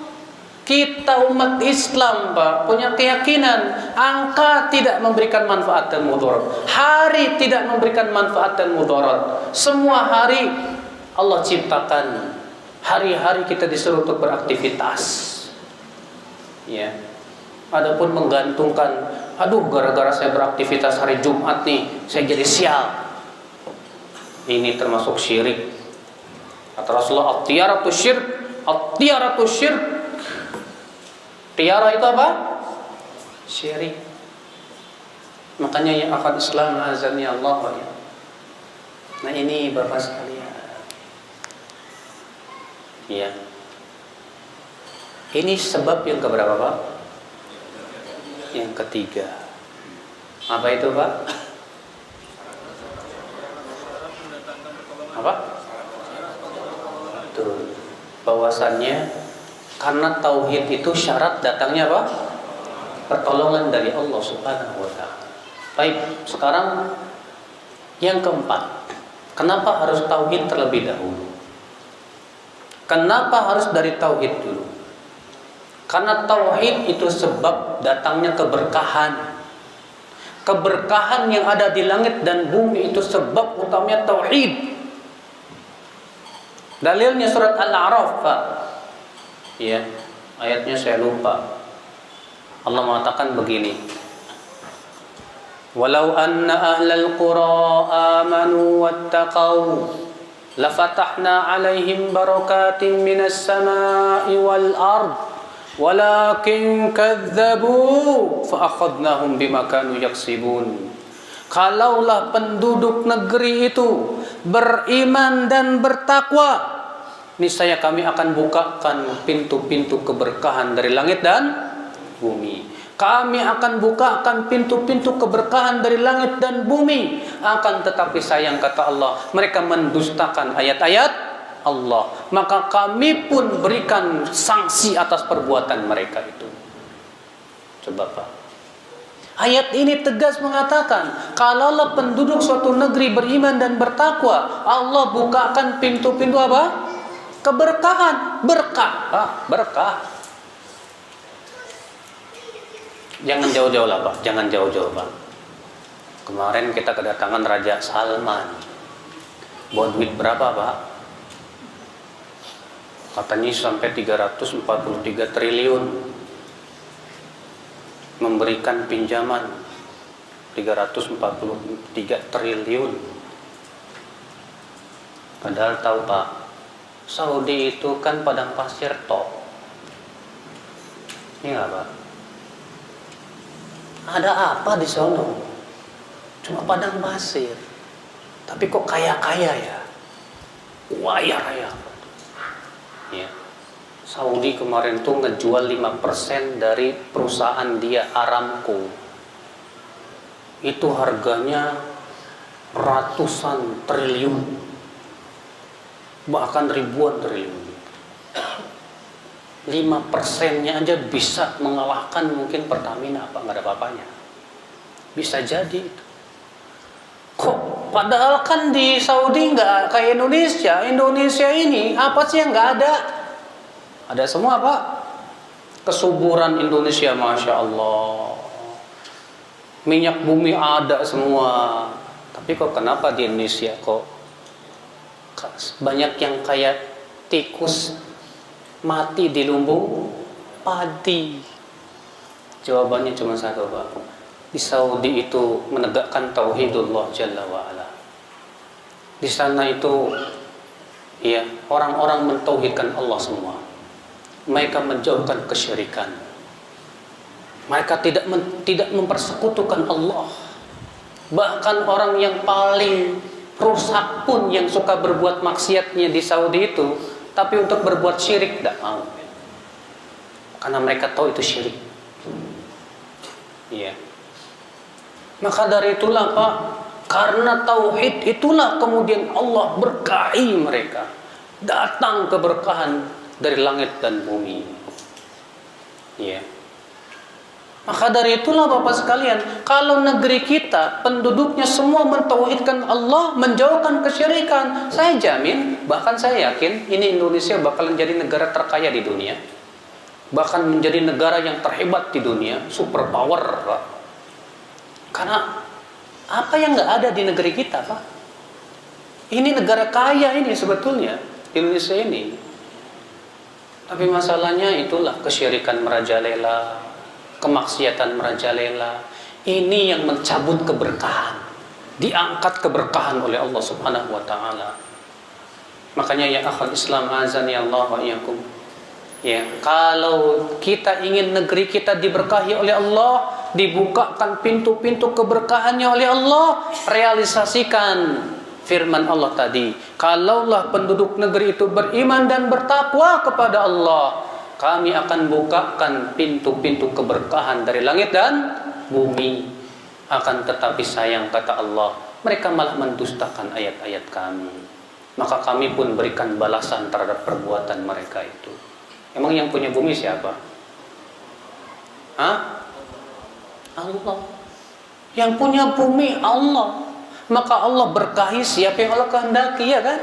Kita umat Islam Pak punya keyakinan angka tidak memberikan manfaat dan mudarat. Hari tidak memberikan manfaat dan mudarat. Semua hari Allah ciptakan. Hari-hari kita disuruh untuk beraktivitas. Ya. Adapun menggantungkan, aduh gara-gara saya beraktivitas hari Jumat nih, saya jadi sial. Ini termasuk syirik. Kata Rasulullah, at-tiyaratu syirk, at-tiyaratu syirk. Tiara itu apa? Syirik. Makanya ya akal Islam azani Allah. Nah ini Bapak sekalian. Ya. Ini sebab yang keberapa Pak? yang ketiga. Apa itu, Pak? Apa? Betul. Bahwasannya karena tauhid itu syarat datangnya apa? Pertolongan dari Allah Subhanahu wa taala. Baik, sekarang yang keempat. Kenapa harus tauhid terlebih dahulu? Kenapa harus dari tauhid dulu? Karena tauhid itu sebab datangnya keberkahan. Keberkahan yang ada di langit dan bumi itu sebab utamanya tauhid. Dalilnya surat Al-A'raf, Pak. Ya, ayatnya saya lupa. Allah mengatakan begini. Walau anna ahlal qura amanu wattaqau lafatahna 'alaihim barakatin minas sama'i wal ard walakin kadzdzabu fa akhadnahum bima kanu yaksibun. Kalaulah penduduk negeri itu beriman dan bertakwa, niscaya kami akan bukakan pintu-pintu keberkahan dari langit dan bumi. Kami akan bukakan pintu-pintu keberkahan dari langit dan bumi. Akan tetapi sayang, kata Allah, mereka mendustakan ayat-ayat Allah. Maka kami pun berikan sanksi atas perbuatan mereka itu. Coba, Pak. Ayat ini tegas mengatakan, kalaulah penduduk suatu negeri beriman dan bertakwa, Allah bukakan pintu-pintu apa? Keberkahan, berkah, berkah. Jangan jauh-jauh lah, Pak. Jangan jauh-jauh, Pak. Kemarin kita kedatangan Raja Salman. Bawa duit berapa, Pak? Katanya sampai 343 triliun. Memberikan pinjaman 343 triliun. Padahal tahu, Pak, Saudi itu kan padang pasir top. Iya nggak, Pak? Ada apa di sana? Cuma padang pasir. Tapi kok kaya-kaya ya? Waya raya. Ya. Saudi kemarin tuh ngejual 5% dari perusahaan dia, Aramco. Itu harganya ratusan triliun. Bahkan ribuan triliun. 5%-nya aja bisa mengalahkan mungkin Pertamina, apa nggak ada apa-apanya. Bisa jadi itu. Kok padahal kan di Saudi nggak kayak Indonesia. Indonesia ini apa sih yang nggak ada? Ada semua, Pak. Kesuburan Indonesia, Masya Allah. Minyak bumi ada semua. Tapi kok kenapa di Indonesia kok banyak yang kayak tikus mati di lumbung padi? Jawabannya cuma satu, Pak. Di Saudi itu menegakkan tauhidullah Jalla wa'ala. Di sana itu ya, orang-orang mentauhidkan Allah semua. Mereka menjauhkan kesyirikan. Mereka tidak mempersekutukan Allah. Bahkan orang yang paling rusak pun yang suka berbuat maksiatnya di Saudi itu, tapi untuk berbuat syirik tidak mau. Karena mereka tahu itu syirik. Iya. Maka dari itulah, Pak, karena tauhid itulah kemudian Allah berkahi mereka. Datang keberkahan dari langit dan bumi. Ya. Maka dari itulah Bapak sekalian, kalau negeri kita penduduknya semua mentauhidkan Allah, menjauhkan kesyirikan, saya jamin, bahkan saya yakin ini Indonesia bakalan jadi negara terkaya di dunia. Bahkan menjadi negara yang terhebat di dunia, superpower, Pak. Karena apa yang nggak ada di negeri kita, Pak? Ini negara kaya ini sebetulnya, Indonesia ini. Tapi masalahnya itulah kesyirikan merajalela, kemaksiatan merajalela. Ini yang mencabut keberkahan. Diangkat keberkahan oleh Allah Subhanahu wa taala. Makanya ya akhwat Islam azani Allah wa iyyakum. Ya, kalau kita ingin negeri kita diberkahi oleh Allah, dibukakan pintu-pintu keberkahannya oleh Allah, realisasikan firman Allah tadi, kalaulah penduduk negeri itu beriman dan bertakwa kepada Allah, kami akan bukakan pintu-pintu keberkahan dari langit dan bumi. Akan tetapi sayang, kata Allah, mereka malah mendustakan ayat-ayat kami. Maka kami pun berikan balasan terhadap perbuatan mereka itu. Emang yang punya bumi siapa? Hah? Allah. Yang punya bumi Allah. Maka Allah berkahi siapa yang Allah kehendaki, ya kan?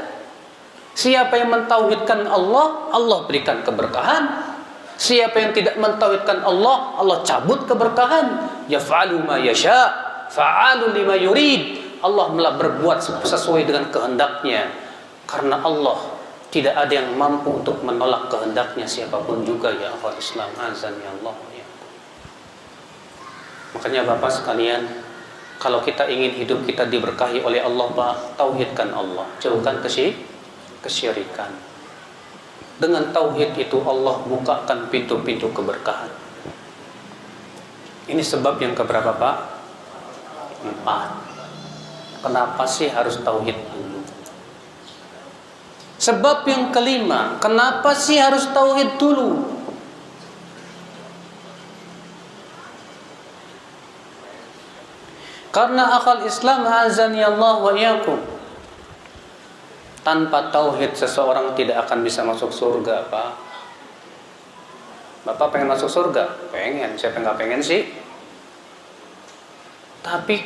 Siapa yang mentauhidkan Allah, Allah berikan keberkahan. Siapa yang tidak mentauhidkan Allah, Allah cabut keberkahan. Yaf'alu ma yasha, fa'alu lima yurid. Allah malah berbuat sesuai dengan kehendaknya. Karena Allah tidak ada yang mampu untuk menolak kehendaknya siapapun juga, ya akhwat Islam azan ya Allah. Makanya Bapak sekalian, kalau kita ingin hidup kita diberkahi oleh Allah, Pak, tauhidkan Allah, jauhkan kesyirikan. Dengan tauhid itu Allah bukakan pintu-pintu keberkahan. Ini sebab yang keberapa, Pak? 4. Kenapa sih harus tauhid dulu? Sebab yang kelima, kenapa sih harus tauhid dulu? Karena akal Islam azani Allah wa iyyakum. Tanpa tauhid seseorang tidak akan bisa masuk surga, Pak. Bapak pengen masuk surga? Pengen. Siapa nggak pengen sih? Tapi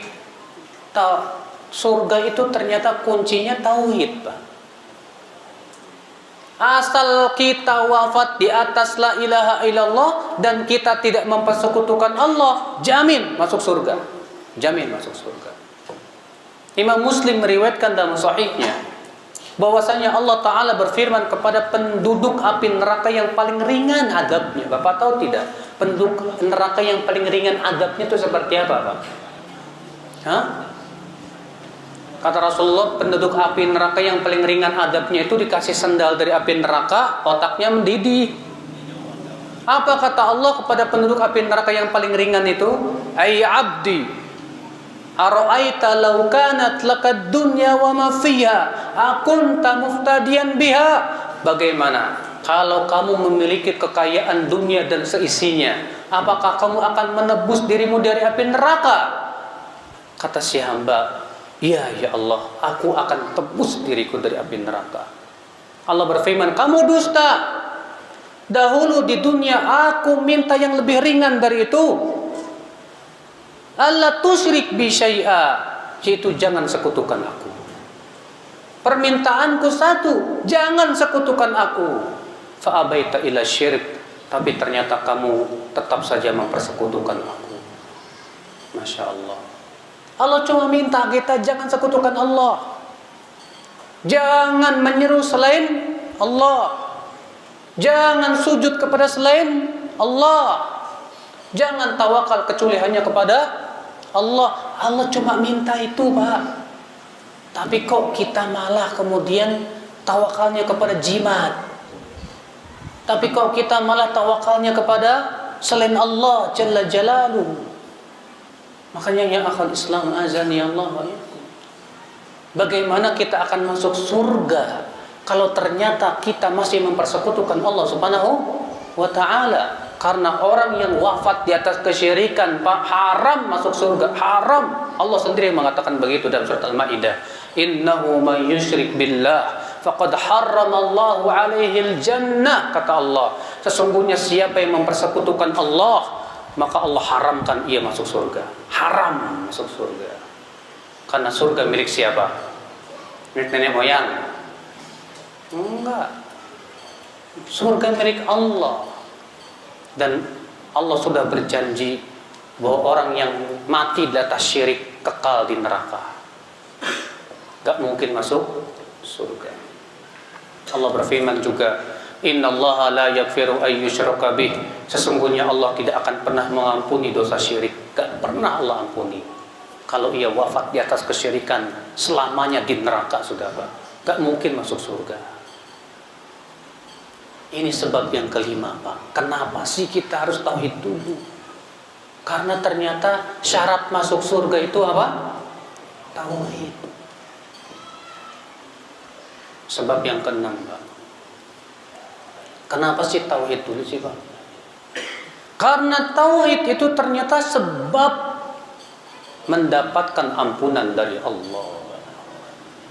surga itu ternyata kuncinya tauhid, Pak. Asal kita wafat di atas la ilaha illallah dan kita tidak mempersekutukan Allah, jamin masuk surga. Jamin masuk surga. Imam Muslim meriwayatkan dalam sahihnya bahwasanya Allah Ta'ala berfirman kepada penduduk api neraka yang paling ringan azabnya. Bapak tahu tidak? Penduduk neraka yang paling ringan azabnya itu seperti apa, Pak? Hah? Kata Rasulullah, penduduk api neraka yang paling ringan azabnya itu dikasih sendal dari api neraka, otaknya mendidih. Apa kata Allah kepada penduduk api neraka yang paling ringan itu? Ay abdi, ara'aita law kanat lakad dunya wa ma fiha akunta muftadiyan biha. Bagaimana kalau kamu memiliki kekayaan dunia dan seisinya, apakah kamu akan menebus dirimu dari api neraka? Kata si hamba, iya ya Allah, aku akan tebus diriku dari api neraka. Allah berfirman, kamu dusta. Dahulu di dunia aku minta yang lebih ringan dari itu. Allah tusyrik bi syai'a, yaitu jangan sekutukan aku. Permintaanku satu, jangan sekutukan aku. Fa abaita ila syirik, tapi ternyata kamu tetap saja mempersekutukan aku. Masya Allah. Allah cuma minta kita jangan sekutukan Allah. Jangan menyeru selain Allah. Jangan sujud kepada selain Allah. Jangan tawakal kecuali hanya kepada Allah. Allah cuma minta itu, Pak. Tapi kok kita malah kemudian tawakalnya kepada jimat. Tapi kok kita malah tawakalnya kepada selain Allah Jalla Jalaluhu. Makanya ya akhal Islam azani Allah wa iyyakum. Bagaimana kita akan masuk surga kalau ternyata kita masih mempersekutukan Allah Subhanahu wa taala? Karena orang yang wafat di atas kesyirikan, Pak, haram masuk surga, haram. Allah sendiri mengatakan begitu dalam surat Al-Maidah. Innahu may yusyrik billah faqad harramallahu alaihil jannah, kata Allah. Sesungguhnya siapa yang mempersekutukan Allah, maka Allah haramkan ia masuk surga. Haram masuk surga. Karena surga milik siapa? Milik nenek moyang? Enggak. Surga milik Allah. Dan Allah sudah berjanji bahwa orang yang mati di atas syirik kekal di neraka, gak mungkin masuk surga. Allah berfirman juga, innallaha la yaghfiru ay yushraka bih. Sesungguhnya Allah tidak akan pernah mengampuni dosa syirik. Gak pernah Allah ampuni. Kalau ia wafat di atas kesyirikan, selamanya di neraka sudah, Pak. Gak mungkin masuk surga. Ini sebab yang kelima, Pak. Kenapa sih kita harus tauhid dulu? Karena ternyata syarat masuk surga itu apa? Tauhid. Sebab yang keenam, Pak. Kenapa sih tauhid dulu sih Pak? Karena tauhid itu ternyata sebab mendapatkan ampunan dari Allah.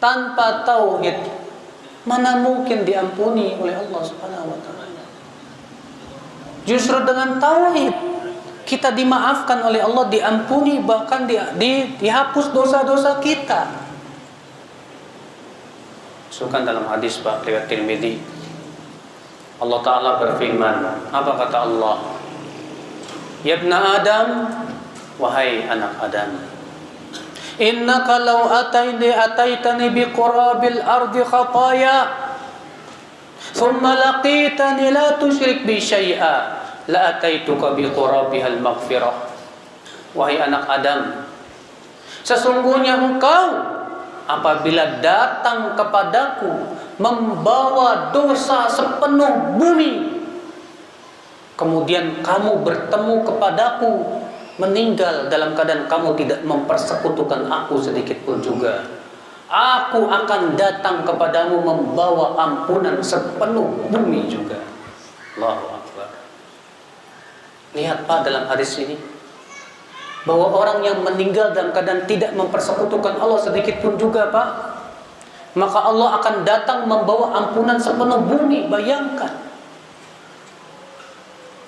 Tanpa tauhid mana mungkin diampuni oleh Allah Subhanahu wa taala. Justru dengan tauhid kita dimaafkan oleh Allah, diampuni, bahkan dihapus dosa-dosa kita. Sukan dalam hadis Pak riwayat Tirmidzi, Allah Ta'ala berfirman, apa kata Allah? Ya ibna Adam, wahai anak Adam, innaka law ataitani biqurabil ardi khataya thumma laqitani la tusyrik bi syai'a la ataituka biqurabihal maghfirah. Wahai anak Adam, sesungguhnya engkau apabila datang kepadaku membawa dosa sepenuh bumi, kemudian kamu bertemu kepadaku meninggal dalam keadaan kamu tidak mempersekutukan aku sedikit pun juga, aku akan datang kepadamu membawa ampunan sepenuh bumi juga. Allahu Akbar. Lihat Pak dalam hadis ini, bahwa orang yang meninggal dalam keadaan tidak mempersekutukan Allah sedikit pun juga Pak, maka Allah akan datang membawa ampunan sepenuh bumi. Bayangkan.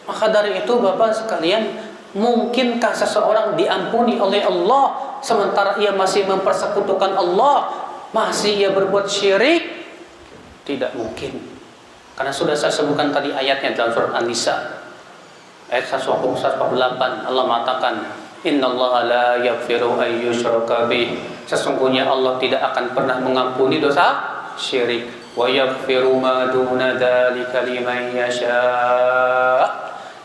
Maka dari itu Bapak sekalian, mungkinkah seseorang diampuni oleh Allah sementara ia masih mempersekutukan Allah, masih ia berbuat syirik? Tidak mungkin. Karena sudah saya sebutkan tadi ayatnya dalam surat An-Nisa ayat 148, Allah mengatakan, innallaha la yaghfiru an yushraka bih, sesungguhnya Allah tidak akan pernah mengampuni dosa syirik, wa yaghfiru ma duna dzalika liman yasha,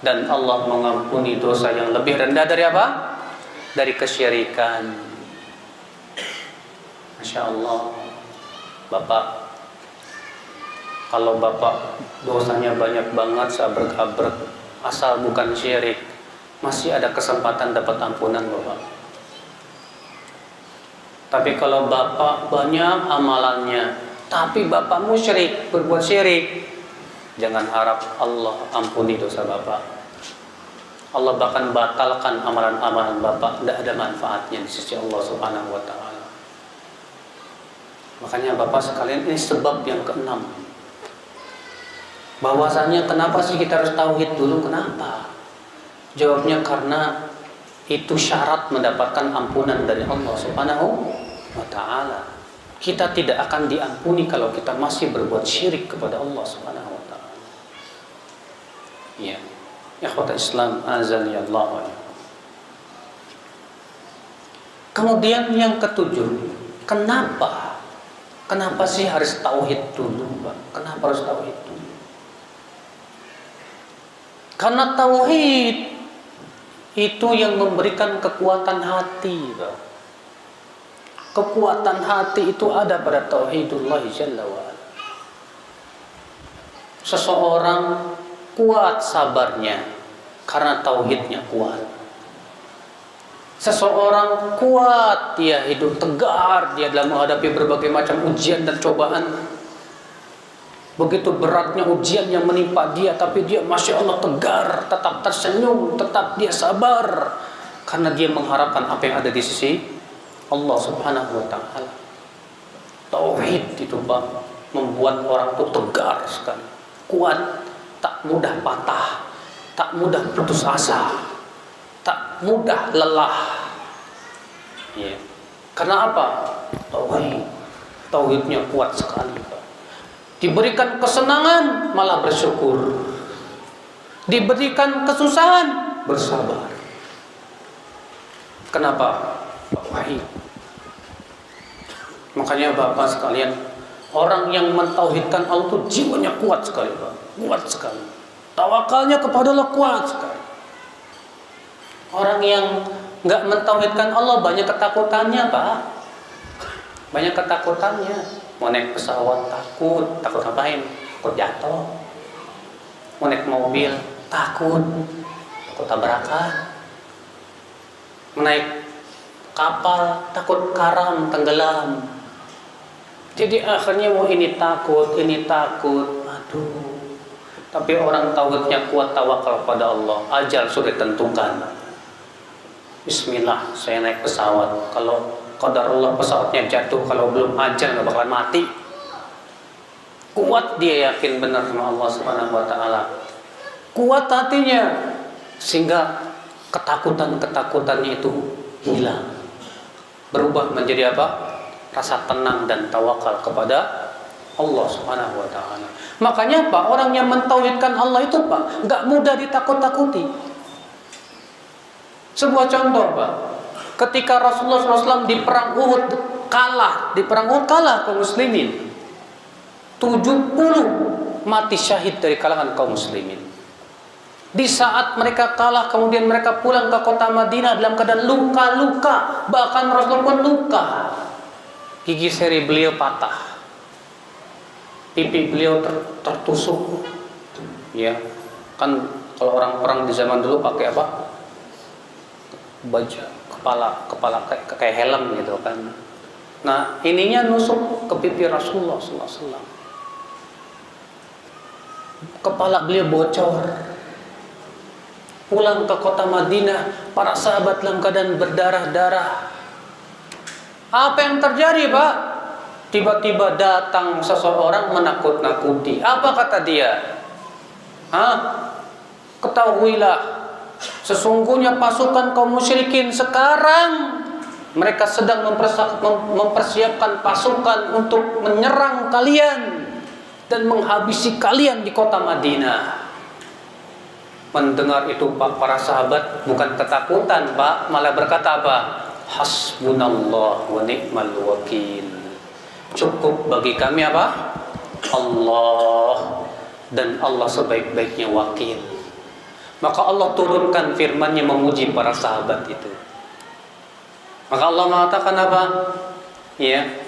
dan Allah mengampuni dosa yang lebih rendah dari apa? Dari kesyirikan. Masya Allah. Bapak, kalau Bapak dosanya banyak banget, sabrek-abrek, asal bukan syirik, masih ada kesempatan dapat ampunan Bapak. Tapi kalau Bapak banyak amalannya, tapi Bapak musyrik, berbuat syirik, jangan harap Allah ampuni dosa Bapak. Allah bahkan batalkan amalan-amalan Bapak, tidak ada manfaatnya di sisi Allah Subhanahu wa taala. Makanya Bapak sekalian, ini sebab yang keenam. Bahwasanya kenapa sih kita harus tauhid dulu? Kenapa? Jawabnya karena itu syarat mendapatkan ampunan dari Allah Subhanahu wa taala. Kita tidak akan diampuni kalau kita masih berbuat syirik kepada Allah Subhanahu wa taala. Ya. Ikhwatul Islam, azan ya Allah. Kemudian yang ketujuh, kenapa sih harus tauhid dulu, Pak? Kenapa harus tauhid dulu? Karena tauhid itu yang memberikan kekuatan hati, Pak. Kekuatan hati itu ada pada tauhidullah jalla wa ala. Seseorang kuat sabarnya karena tauhidnya kuat. Seseorang kuat, dia hidup tegar, dia dalam menghadapi berbagai macam ujian dan cobaan. Begitu beratnya ujian yang menimpa dia, tapi dia Masya Allah tegar, tetap tersenyum, tetap dia sabar, karena dia mengharapkan apa yang ada di sisi Allah Subhanahu wa ta'ala. Tauhid itu Pak, membuat orang itu tegar sekali, kuat, tak mudah patah, tak mudah putus asa, tak mudah lelah. Ya. Karena apa? Tauhidnya kuat sekali Pak. Diberikan kesenangan malah bersyukur, diberikan kesusahan bersabar. Kenapa? Wahid. Makanya Bapak sekalian, orang yang mentauhidkan Allah itu jiwanya kuat sekali Pak, kuat sekali. Tawakalnya kepada Allah kuat sekali. Orang yang nggak mentauhidkan Allah banyak ketakutannya Pak, banyak ketakutannya. Mau naik pesawat takut ngapain? Takut jatuh. Mau naik mobil takut tabrakan. Mau naik kapal takut karam, tenggelam. Jadi akhirnya mau ini takut. Aduh, Tapi orang tauhidnya kuat, tawakal pada Allah, ajal sudah ditentukan. Bismillah, saya naik pesawat. Kalau qadarullah pesawatnya jatuh, kalau belum ajal nggak bakalan mati. Kuat dia, yakin benar sama Allah Subhanahu wa taala. Kuat hatinya sehingga ketakutannya itu hilang. Berubah menjadi apa? Rasa tenang dan tawakal kepada Allah Subhanahu wa taala. Makanya Pak, orang yang mentauhidkan Allah itu Pak, enggak mudah ditakut-takuti. Sebuah contoh Pak, ketika Rasulullah SAW di perang Uhud kalah kaum muslimin. 70 mati syahid dari kalangan kaum muslimin. Di saat mereka kalah, kemudian mereka pulang ke kota Madinah dalam keadaan luka-luka, bahkan Rasulullah pun luka. Gigi seri beliau patah, pipi beliau tertusuk, ya kan kalau orang perang di zaman dulu pakai apa, baju kepala kayak helm gitu kan. Nah ininya nusuk ke pipi Rasulullah SAW, kepala beliau bocor. Pulang ke kota Madinah, para sahabat dalam keadaan berdarah-darah. Apa yang terjadi Pak? Tiba-tiba datang seseorang menakut-nakuti. Apa kata dia? Ketahuilah, sesungguhnya pasukan kaum musyrikin sekarang mereka sedang mempersiapkan pasukan untuk menyerang kalian dan menghabisi kalian di kota Madinah. Mendengar itu Pak, para sahabat bukan ketakutan Pak, malah berkata apa? Hasbunallah wa ni'mal wakil. Cukup bagi kami apa? Allah, dan Allah sebaik-baiknya wakil. Maka Allah turunkan firman-Nya memuji para sahabat itu. Maka Allah mengatakan apa? Ya.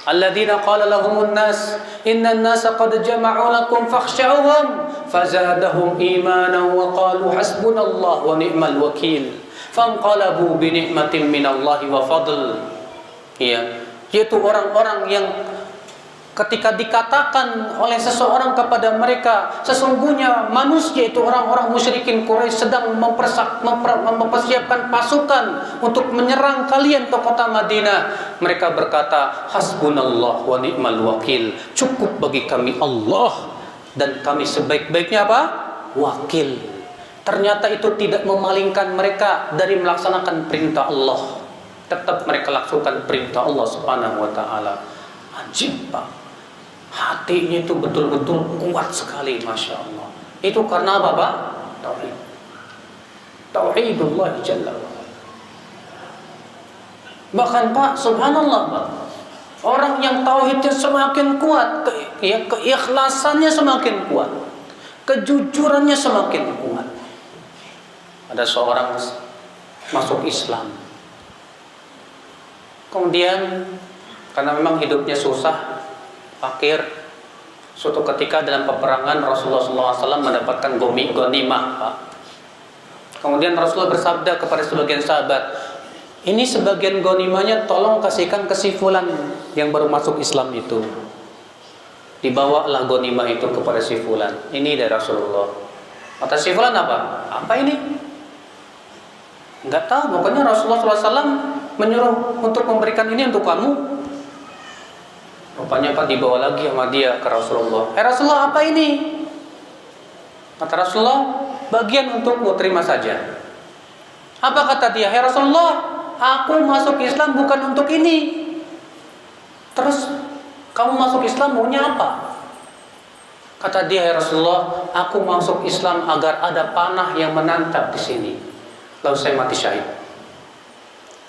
Alladzina qala lahumun nas innan nasa qad jama'u lakum fakhshawhum fazadahum imanan wa qalu hasbunallah wa ni'mal wakil. Fanqalabu bi ni'matin minallahi wa fadl. Ya. Yaitu orang-orang yang ketika dikatakan oleh seseorang kepada mereka, sesungguhnya manusia itu orang-orang musyrikin Quraisy sedang mempersiapkan pasukan untuk menyerang kalian ke kota Madinah, mereka berkata, hasbunallah wa ni'mal wakil. Cukup bagi kami Allah dan kami sebaik-baiknya apa? Wakil. Ternyata itu tidak memalingkan mereka dari melaksanakan perintah Allah. Tetap mereka lakukan perintah Allah Subhanahu wa taala. Ajib Pak. Hatinya itu betul-betul kuat sekali, Masya Allah. Itu karena apa Pak? Tauhid. Tauhidullah Jalla wa'ala. Bahkan Pak, subhanallah Pak, orang yang tauhidnya semakin kuat, keikhlasannya semakin kuat, kejujurannya semakin kuat. Ada seorang masuk Islam, kemudian karena memang hidupnya susah, fakir, suatu ketika dalam peperangan Rasulullah SAW mendapatkan ghanimah Pak. Kemudian Rasulullah bersabda kepada sebagian sahabat, ini sebagian ghanimahnya tolong kasihkan ke si fulan yang baru masuk Islam itu. Dibawalah ghanimah itu kepada si fulan. Ini dari Rasulullah. Kata si fulan apa? Apa ini? Enggak tahu, pokoknya Rasulullah SAW menyuruh untuk memberikan ini untuk kamu. Rupanya Pak dibawa lagi sama dia ke Rasulullah. Rasulullah, apa ini? Kata Rasulullah, bagian untukmu, terima saja. Apa kata dia? Rasulullah, aku masuk Islam bukan untuk ini. Terus kamu masuk Islam maunya apa? Kata dia, Rasulullah, aku masuk Islam agar ada panah yang menantap di sini, lalu saya mati syahid.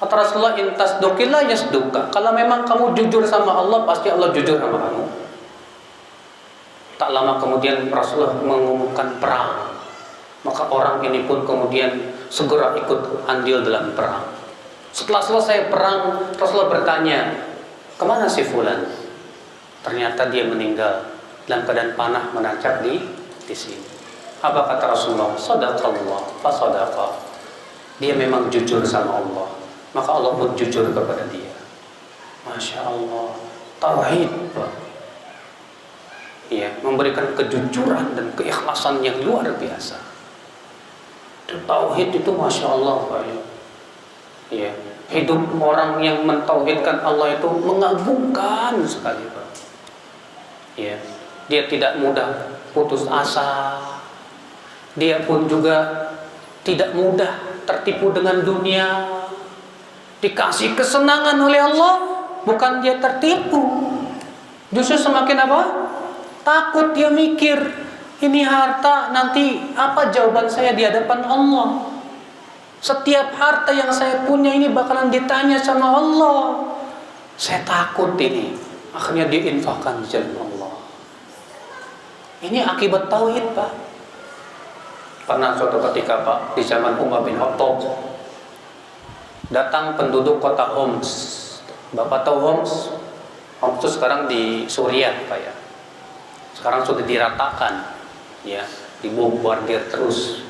Kata Rasulullah, intas dokillah yasduka. Kalau memang kamu jujur sama Allah, pasti Allah jujur sama kamu. Tak lama kemudian Rasulullah mengumumkan perang. Maka orang ini pun kemudian segera ikut andil dalam perang. Setelah selesai perang, Rasulullah bertanya, kemana si fulan? Ternyata dia meninggal dalam keadaan panah menancap di sini. Apa kata Rasulullah? Sadaqallah fa sadaqa. Dia memang jujur sama Allah, maka Allah pun jujur kepada dia. Masya Allah, tauhid Pak. ya, memberikan kejujuran dan keikhlasan yang luar biasa. Tauhid itu masya Allah Pak, ya. Hidup orang yang mentauhidkan Allah itu mengagumkan sekali Pak. Ya, dia tidak mudah putus asa. Dia pun juga tidak mudah tertipu dengan dunia. Dikasih kesenangan oleh Allah, bukan dia tertipu. Justru semakin apa? Takut, dia mikir, ini harta nanti apa jawaban saya di hadapan Allah. Setiap harta yang saya punya ini bakalan ditanya sama Allah. Saya takut ini. Akhirnya diinfakkan di jalan Allah. Ini akibat tauhid Pak. Pernah suatu ketika Pak, di zaman Umar bin Khattab, datang penduduk kota Homs. Bapak tahu Homs? Homs itu sekarang di Suriah Pak ya. Sekarang sudah diratakan, ya, dibombardir terus.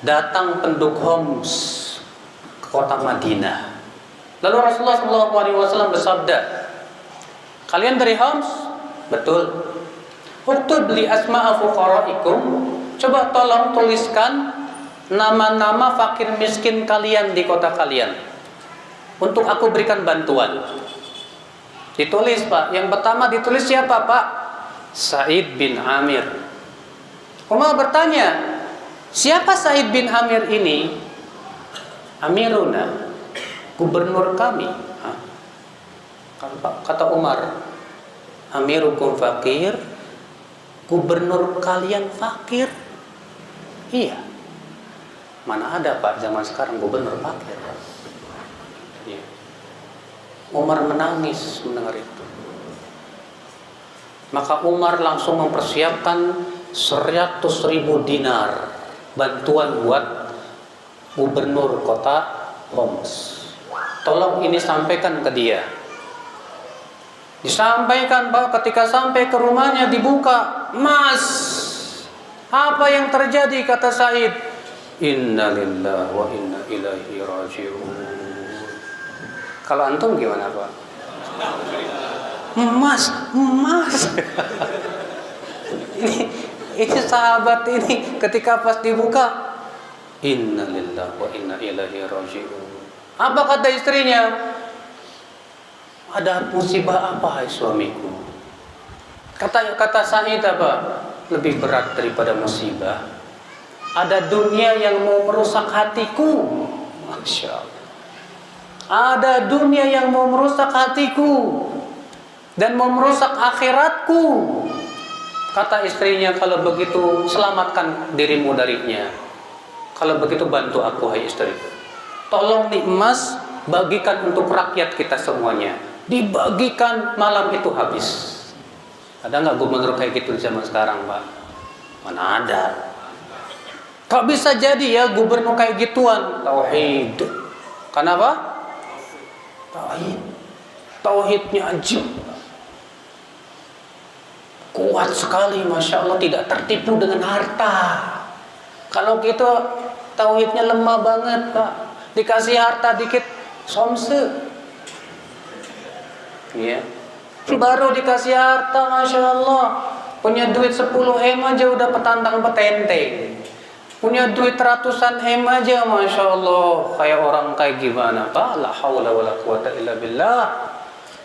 Datang penduduk Homs ke kota Madinah. Lalu Rasulullah SAW bersabda, kalian dari Homs? Betul. Uktub li asma'a fuqara'ikum. Coba tolong tuliskan nama-nama fakir miskin kalian di kota kalian, untuk aku berikan bantuan. Ditulis Pak. Yang pertama ditulis siapa Pak? Sa'id bin Amir. Umar bertanya, siapa Sa'id bin Amir ini? Amiruna, gubernur kami. Kata Umar, amirukum fakir, gubernur kalian fakir. Iya. Mana ada Pak zaman sekarang gubernur fakir. Iya. Umar menangis mendengar itu. Maka Umar langsung mempersiapkan 100.000 dinar bantuan buat gubernur kota Homs. Tolong ini sampaikan ke dia. Disampaikan Pak, ketika sampai ke rumahnya dibuka, Mas, apa yang terjadi? Kata Said, Inna lillahi wa inna ilaihi raji'un. Kalau antum gimana Pak? Mas ini sahabat ini ketika pas dibuka, Inna lillahi wa inna ilaihi raji'un. Apa kata istrinya? Ada musibah apa hai suamiku? Kata Sa'id apa? Lebih berat daripada musibah, ada dunia yang mau merusak hatiku. Masya Allah. Ada dunia yang mau merusak hatiku dan mau merusak akhiratku. Kata istrinya, kalau begitu selamatkan dirimu darinya. Kalau begitu bantu aku hai istri. Tolong nih emas, bagikan untuk rakyat kita semuanya. Dibagikan malam itu habis. Ada nggak gubernur kayak gitu di zaman sekarang Pak? Mana ada. Kok bisa jadi ya gubernur kayak gituan? Tauhid. Kenapa? Tauhid. Tauhidnya ajib. Kuat sekali, Masya Allah, tidak tertipu dengan harta. Kalau gitu tauhidnya lemah banget Pak. Dikasih harta dikit, somse. Iya. Baru dikasih harta, Masya Allah, punya duit 10 M aja udah petantang petenteng. Punya duit ratusan M aja, Masya Allah, kayak orang kayak gimana Pak? La haula wa la quwata illa billah.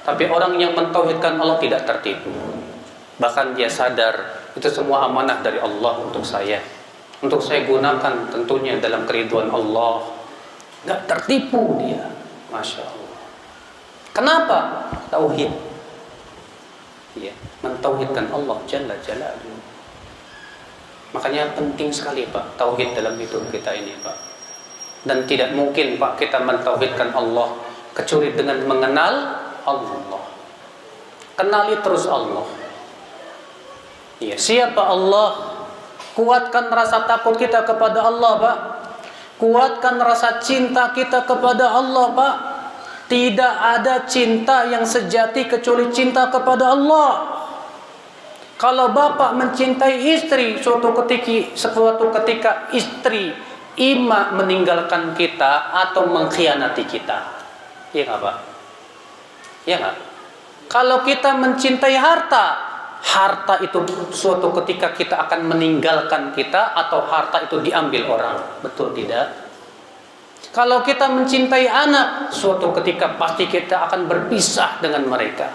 Tapi orang yang mentauhidkan Allah tidak tertipu. Bahkan dia sadar itu semua amanah dari Allah untuk saya. Untuk saya gunakan tentunya dalam keridhaan Allah. Gak tertipu dia, Masya Allah. Kenapa? Tauhid. Ya, mentauhidkan Allah Jalla Jalaluhu. Makanya penting sekali Pak tauhid dalam hidup kita ini Pak. Dan tidak mungkin Pak kita mentauhidkan Allah kecuali dengan mengenal Allah. Kenali terus Allah. Ya, siapa Allah? Kuatkan rasa takut kita kepada Allah Pak. Kuatkan rasa cinta kita kepada Allah Pak. Tidak ada cinta yang sejati kecuali cinta kepada Allah. Kalau bapak mencintai istri, suatu ketika istri ima meninggalkan kita atau mengkhianati kita, iya nggak Pak? Iya nggak? Kalau kita mencintai harta, harta itu suatu ketika kita akan meninggalkan kita, atau harta itu diambil orang? Betul tidak? Kalau kita mencintai anak, suatu ketika pasti kita akan berpisah dengan mereka.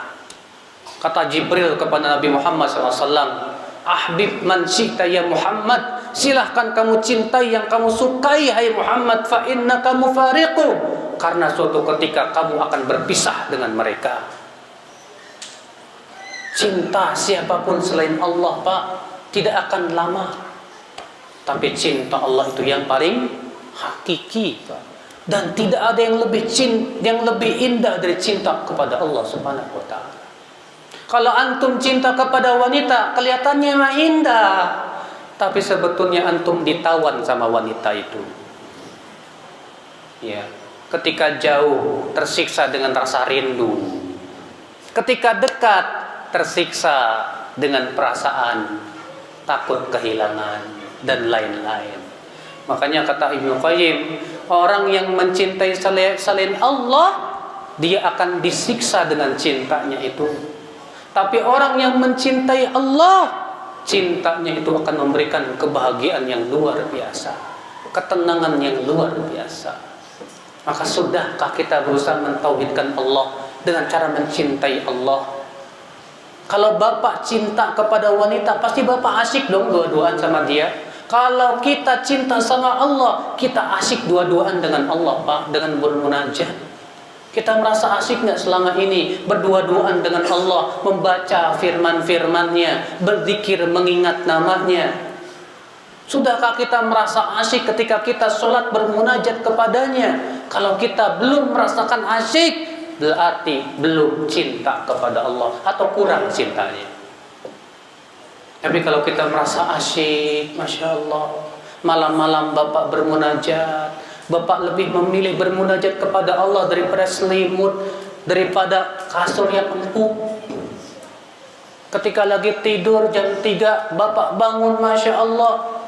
Kata Jibril kepada Nabi Muhammad SAW, ahbib man syi'ta ya Muhammad, silahkan kamu cintai yang kamu sukai hai Muhammad, fa innaka mufariqu, karena suatu ketika kamu akan berpisah dengan mereka. Cinta siapapun selain Allah, Pak, tidak akan lama. Tapi cinta Allah itu yang paling hakiki, Pak. Dan tidak ada yang lebih indah dari cinta kepada Allah Subhanahu wa taala. Kalau antum cinta kepada wanita, kelihatannya mah indah, tapi sebetulnya antum ditawan sama wanita itu. Ya, ketika jauh tersiksa dengan rasa rindu. Ketika dekat tersiksa dengan perasaan takut kehilangan dan lain-lain. Makanya kata Ibnu Qayyim, orang yang mencintai selain Allah, dia akan disiksa dengan cintanya itu. Tapi orang yang mencintai Allah, cintanya itu akan memberikan kebahagiaan yang luar biasa, ketenangan yang luar biasa. Maka sudahkah kita berusaha mentauhidkan Allah dengan cara mencintai Allah? Kalau bapak cinta kepada wanita, pasti bapak asyik dong dua-duaan sama dia. Kalau kita cinta sama Allah, kita asyik dua-duaan dengan Allah, Pak, dengan bermunajat. Kita merasa asyik nggak selama ini berdua-duaan dengan Allah, membaca firman-firman-Nya, berzikir, mengingat namanya? Sudahkah kita merasa asyik ketika kita sholat bermunajat kepadanya? Kalau kita belum merasakan asyik, berarti belum cinta kepada Allah atau kurang cintanya. Tapi kalau kita merasa asyik, Masya Allah, malam-malam bapak bermunajat, bapak lebih memilih bermunajat kepada Allah daripada selimut, daripada kasur yang empuk. Ketika lagi tidur jam 3, bapak bangun, Masya Allah,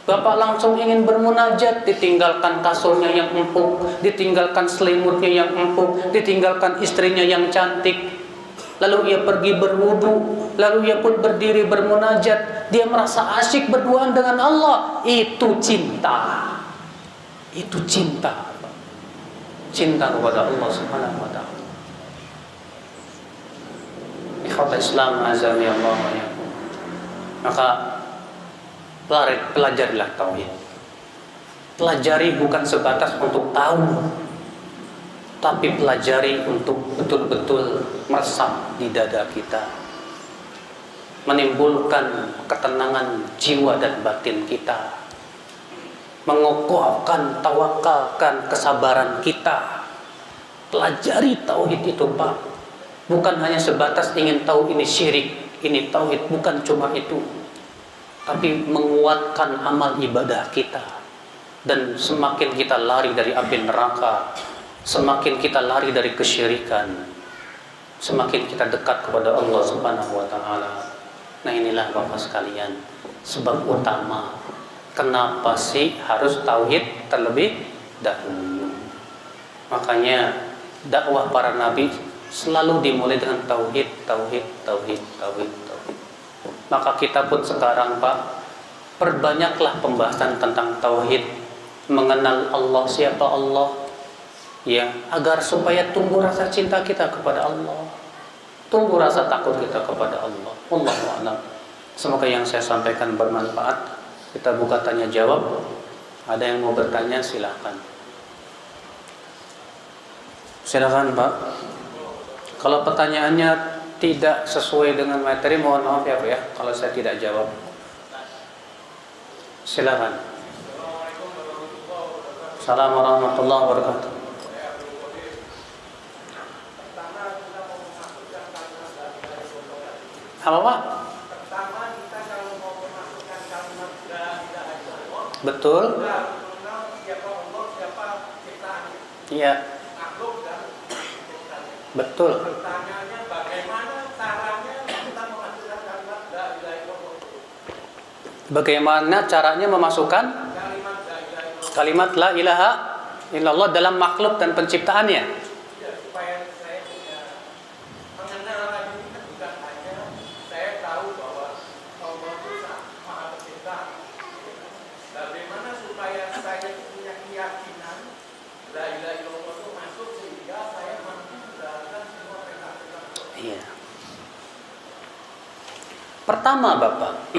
bapak langsung ingin bermunajat, ditinggalkan kasurnya yang empuk, ditinggalkan selimutnya yang empuk, ditinggalkan istrinya yang cantik. Lalu ia pergi berwudu, lalu ia pun berdiri bermunajat. Dia merasa asyik berduaan dengan Allah. Itu cinta. Itu cinta. Cinta kepada Allah Subhanahu wa taala. Ikhwatul Islam azami Allah wa iyyakum. Maka pelajarilah tauhid. Pelajari bukan sebatas untuk tahu, tapi pelajari untuk betul-betul meresap di dada kita, menimbulkan ketenangan jiwa dan batin kita, mengokohkan, tawakalkan kesabaran kita. Pelajari tauhid itu, Pak. Bukan hanya sebatas ingin tahu ini syirik, ini tauhid, bukan cuma itu, tapi menguatkan amal ibadah kita. Dan semakin kita lari dari api neraka, semakin kita lari dari kesyirikan, semakin kita dekat kepada Allah Subhanahu wa taala. Nah, inilah Bapak sekalian, sebab utama kenapa sih harus tauhid terlebih dahulu. Makanya dakwah para nabi selalu dimulai dengan tauhid, tauhid, tauhid, tauhid, tauhid. Maka kita pun sekarang, Pak, perbanyaklah pembahasan tentang tauhid, mengenal Allah, siapa Allah, ya, agar supaya tumbuh rasa cinta kita kepada Allah, tumbuh rasa takut kita kepada Allah. Wallahu a'lam. Semoga yang saya sampaikan bermanfaat. Kita buka tanya jawab. Ada yang mau bertanya, silakan. Silakan, Pak. Kalau pertanyaannya tidak sesuai dengan materi, mohon maaf ya, Pak, ya, kalau saya tidak jawab. Silakan. Assalamualaikum warahmatullahi wabarakatuh. Apa, Pak? Pertama, kita kalau mau memasukkan kalimat la ilaha illallah, Betul. kita mengenal siapa Allah, siapa ciptaannya, Iya. makhluk dan ciptaannya. Betul. Pertanyaannya, bagaimana caranya kita memasukkan kalimat la ilaha illallah? Bagaimana caranya memasukkan kalimat la ilaha illallah dalam makhluk dan penciptaannya? Ya, supaya saya bisa mengenal lagi, bukan hanya saya tahu ilaha illallah itu masuk sehingga saya mampu menjalankan semua perintah-perintah. Iya. Pertama, Bapak,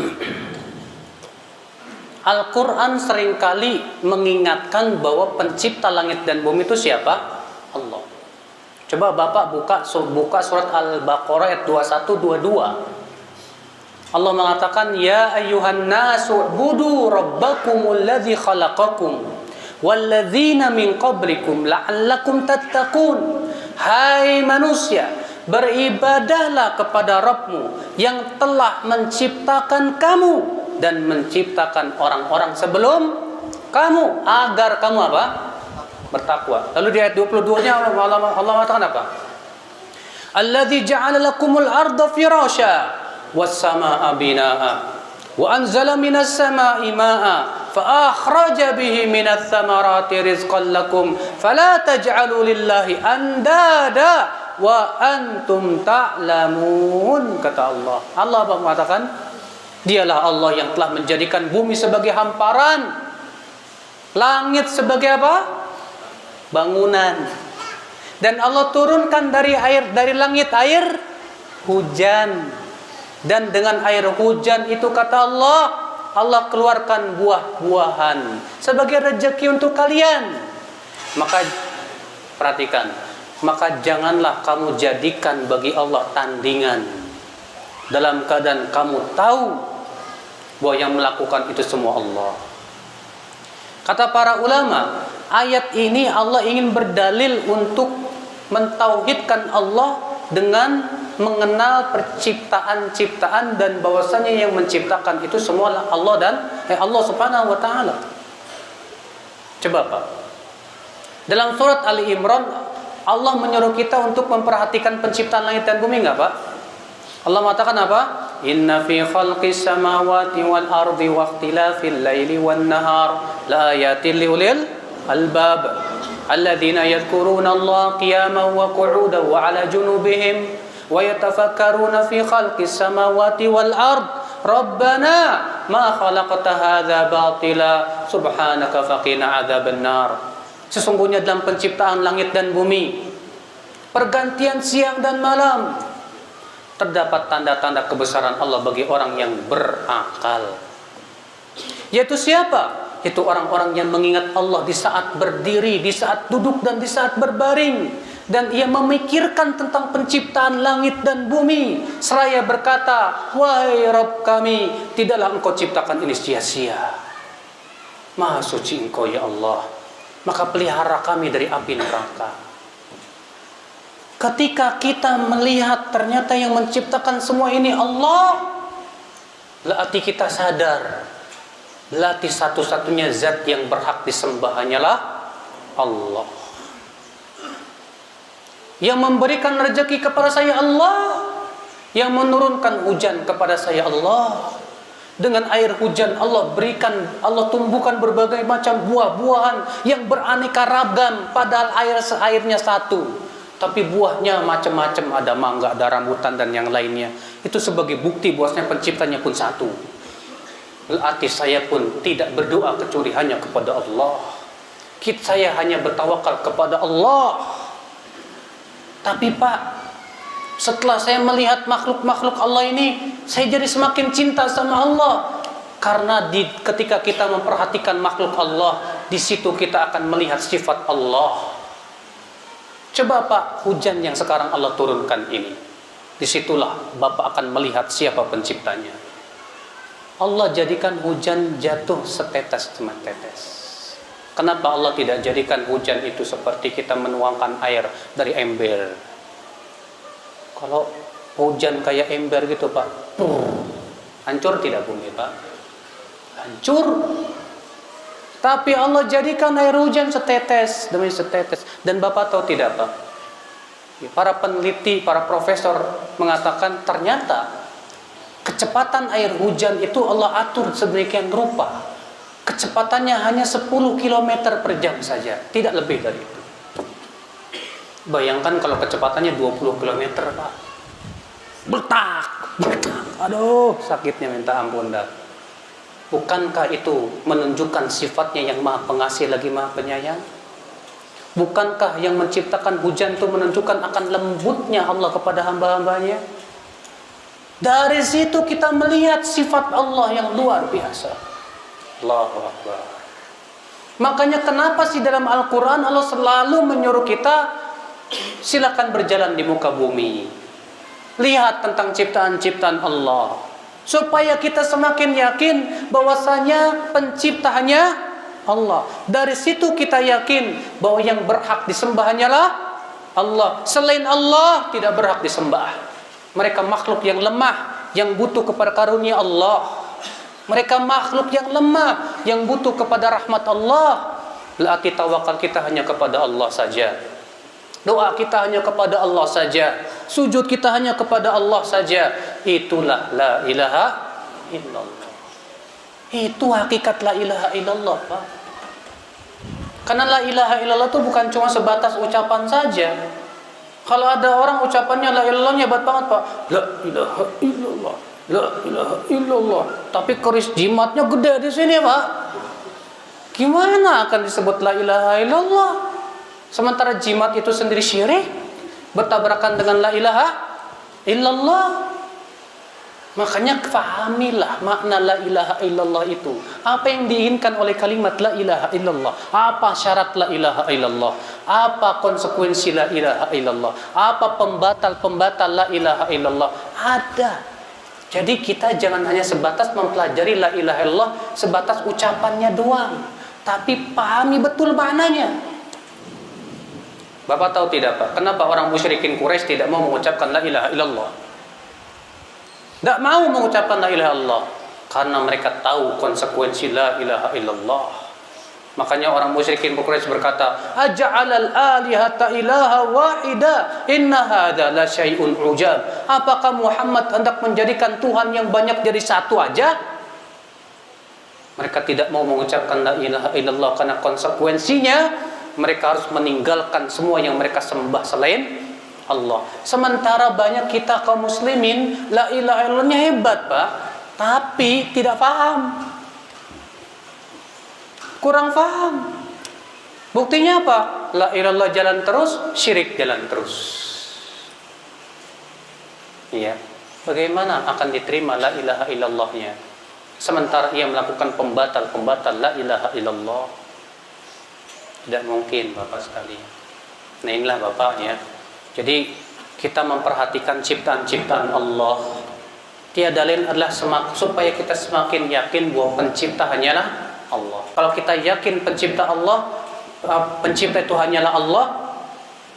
Al-Quran seringkali mengingatkan bahwa pencipta langit dan bumi itu siapa? Allah. Coba Bapak buka surat Al-Baqarah ayat 21-22. Allah mengatakan, ya ayyuhan nasu budu rabbakumul ladzi khalaqakum walladzina min qablikum la'allakum tattaqun. Hai manusia, beribadahlah kepada Rabbmu yang telah menciptakan kamu dan menciptakan orang-orang sebelum kamu agar kamu apa? Bertakwa. Lalu di ayat 22-nya Allah mengatakan apa? Alladzi ja'ala lakumul arda firasya was-samaa'a binaa'a wa anzala minas samaa'i maa'a fa akhraja bihi minats thamarati rizqan lakum fala taj'alu lillahi andada wa antum ta'lamun, kata Allah. Allah mengatakan, dialah Allah yang telah menjadikan bumi sebagai hamparan, langit sebagai apa? Bangunan. Dan Allah turunkan dari langit air hujan. Dan dengan air hujan itu, kata Allah keluarkan buah-buahan sebagai rezeki untuk kalian. Maka perhatikan, maka janganlah kamu jadikan bagi Allah tandingan dalam keadaan kamu tahu bahwa yang melakukan itu semua Allah. Kata para ulama, ayat ini Allah ingin berdalil untuk mentauhidkan Allah dengan mengenal perciptaan-ciptaan dan bahwasanya yang menciptakan itu semua Allah dan Allah Subhanahu wa taala. Coba Pak. Dalam surat Ali Imran Allah menyuruh kita untuk memperhatikan penciptaan langit dan bumi, enggak Pak? Allah mengatakan apa? Inna fi khalqis samawati wal ardi wa ikhtilafil laili wan nahar la ayatin liulil albab alladzina yadhkuruna Allah qiyaman wa qu'udan wa 'ala junubihim wa yatafakkaruna fi khalqis samawati wal ard rabbana ma khalaqta hadza batila subhanaka faqina adzabannar. Sesungguhnya dalam penciptaan langit dan bumi, pergantian siang dan malam, terdapat tanda-tanda kebesaran Allah bagi orang yang berakal. Yaitu siapa? Itu orang-orang yang mengingat Allah di saat berdiri, di saat duduk, dan di saat berbaring. Dan ia memikirkan tentang penciptaan langit dan bumi, seraya berkata, wahai Rabb kami, tidaklah engkau ciptakan ini sia-sia. Maha suci engkau ya Allah, maka pelihara kami dari api neraka. Ketika kita melihat ternyata yang menciptakan semua ini Allah, berarti kita sadar, berarti satu-satunya zat yang berhak disembah hanyalah Allah. Yang memberikan rezeki kepada saya Allah, yang menurunkan hujan kepada saya Allah. Dengan air hujan Allah berikan, Allah tumbuhkan berbagai macam buah-buahan yang beraneka ragam, padahal airnya satu, tapi buahnya macam-macam, ada mangga, ada rambutan dan yang lainnya. Itu sebagai bukti bahwasanya penciptanya pun satu. Berarti saya pun tidak berdoa kecuali hanya kepada Allah. Saya hanya bertawakal kepada Allah. Tapi Pak, setelah saya melihat makhluk-makhluk Allah ini, saya jadi semakin cinta sama Allah. Karena ketika kita memperhatikan makhluk Allah, di situ kita akan melihat sifat Allah. Coba Pak, hujan yang sekarang Allah turunkan ini, disitulah Bapak akan melihat siapa penciptanya. Allah jadikan hujan jatuh setetes demi tetes. Kenapa Allah tidak jadikan hujan itu seperti kita menuangkan air dari ember? Kalau hujan kayak ember gitu Pak, hancur tidak bumi Pak? Hancur. Tapi Allah jadikan air hujan setetes demi setetes. Dan Bapak tahu tidak Pak? Para peneliti, para profesor mengatakan ternyata kecepatan air hujan itu Allah atur sedemikian rupa. Kecepatannya hanya 10 km per jam saja, tidak lebih dari itu. Bayangkan kalau kecepatannya 20 km Pak. Bertak. Aduh, sakitnya minta ampun dah. Bukankah itu menunjukkan sifatnya yang maha pengasih lagi maha penyayang? Bukankah yang menciptakan hujan itu menunjukkan akan lembutnya Allah kepada hamba-hambanya? Dari situ kita melihat sifat Allah yang luar biasa. Allahu Akbar. Makanya kenapa sih dalam Al-Quran Allah selalu menyuruh kita silakan berjalan di muka bumi, lihat tentang ciptaan-ciptaan Allah, supaya kita semakin yakin bahwasanya pencipta hanya Allah. Dari situ kita yakin bahwa yang berhak disembah hanyalah Allah. Selain Allah tidak berhak disembah. Mereka makhluk yang lemah, yang butuh kepada karunia Allah. Mereka makhluk yang lemah, yang butuh kepada rahmat Allah. Berarti tawakal kita hanya kepada Allah saja. Doa kita hanya kepada Allah saja. Sujud kita hanya kepada Allah saja. Itulah la ilaha illallah. Itu hakikat la ilaha illallah, Pak. Karena la ilaha illallah itu bukan cuma sebatas ucapan saja. Kalau ada orang ucapannya la ilallahnya hebat banget, Pak. La ilaha illallah. La ilaha illallah. Tapi keris jimatnya gede di sini, Pak. Gimana akan disebut la ilaha illallah? Sementara jimat itu sendiri syirik, bertabrakan dengan la ilaha illallah. Makanya fahamilah makna la ilaha illallah itu. Apa yang diinginkan oleh kalimat la ilaha illallah? Apa syarat la ilaha illallah? Apa konsekuensi la ilaha illallah? Apa pembatal-pembatal la ilaha illallah? Ada. Jadi kita jangan hanya sebatas mempelajari la ilaha illallah sebatas ucapannya doang, tapi pahami betul maknanya. Bapak tahu tidak, Pak? Kenapa orang musyrikin Quraisy tidak mau mengucapkan la ilaha illallah? Tidak mau mengucapkan la ilaha illallah karena mereka tahu konsekuensi la ilaha illallah. Makanya orang musyrikin Quraisy berkata, aja'alal alihata ilaha wahida inna hadza la syai'un ujab. Apakah Muhammad hendak menjadikan Tuhan yang banyak jadi satu aja? Mereka tidak mau mengucapkan la ilaha illallah karena konsekuensinya mereka harus meninggalkan semua yang mereka sembah selain Allah. Sementara banyak kita kaum muslimin la ilaha illallahnya hebat, Pak, tapi tidak paham, kurang paham. Buktinya apa? La ilaha illallah jalan terus, syirik jalan terus. Iya. Bagaimana akan diterima la ilaha illallahnya sementara ia melakukan pembatal la ilaha illallah? Tidak mungkin, Bapak sekalian. Nah, inilah Bapaknya. Jadi kita memperhatikan ciptaan-ciptaan Allah. Tiada lain adalah supaya kita semakin yakin bahwa pencipta hanyalah Allah. Kalau kita yakin pencipta itu hanyalah Allah,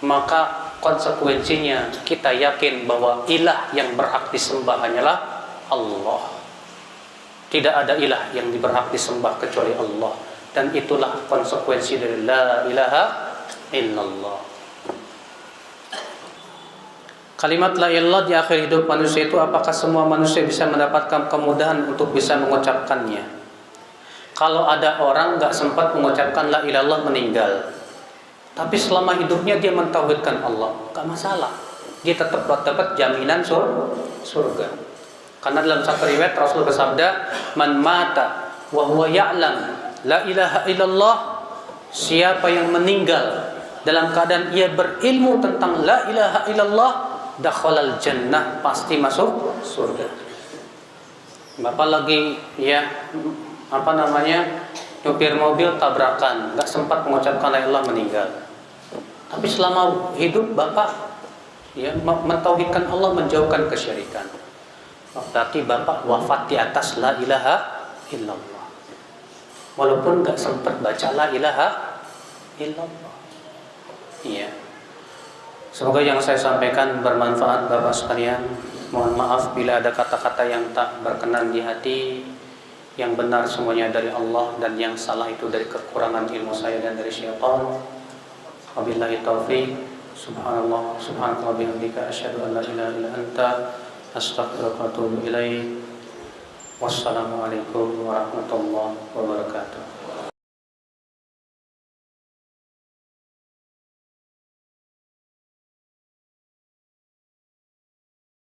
maka konsekuensinya kita yakin bahwa ilah yang berhak disembah hanyalah Allah. Tidak ada ilah yang berhak disembah kecuali Allah. Dan itulah konsekuensi dari la ilaha illallah. Kalimat la ilallah di akhir hidup manusia itu, apakah semua manusia bisa mendapatkan kemudahan untuk bisa mengucapkannya? Kalau ada orang gak sempat mengucapkan la ilallah meninggal, tapi selama hidupnya dia mentauhidkan Allah, gak masalah. Dia tetap dapat jaminan surga. Karena dalam satu riwayat Rasul bersabda, man mata wa huwa ya'lam la ilaha illallah, siapa yang meninggal dalam keadaan ia berilmu tentang la ilaha illallah, dakhalal jannah, pasti masuk surga. Bapak lagi nyupir mobil tabrakan, gak sempat mengucapkan la ilaha meninggal. Tapi selama hidup Bapak mentauhidkan Allah, menjauhkan kesyirikan. Berarti Bapak wafat di atas la ilaha illallah. Walaupun gak sempat baca la ilaha illallah. Iya. Semoga yang saya sampaikan bermanfaat Bapak sekalian. Mohon maaf bila ada kata-kata yang tak berkenan di hati. Yang benar semuanya dari Allah, dan yang salah itu dari kekurangan ilmu saya dan dari syaitan. Wabillahi taufiq. Subhanallah, subhanallah bihamdika, asyhadu an la ilaha illa anta, astaghfiruka wa atubu ilaik. Wassalamualaikum warahmatullahi wabarakatuh.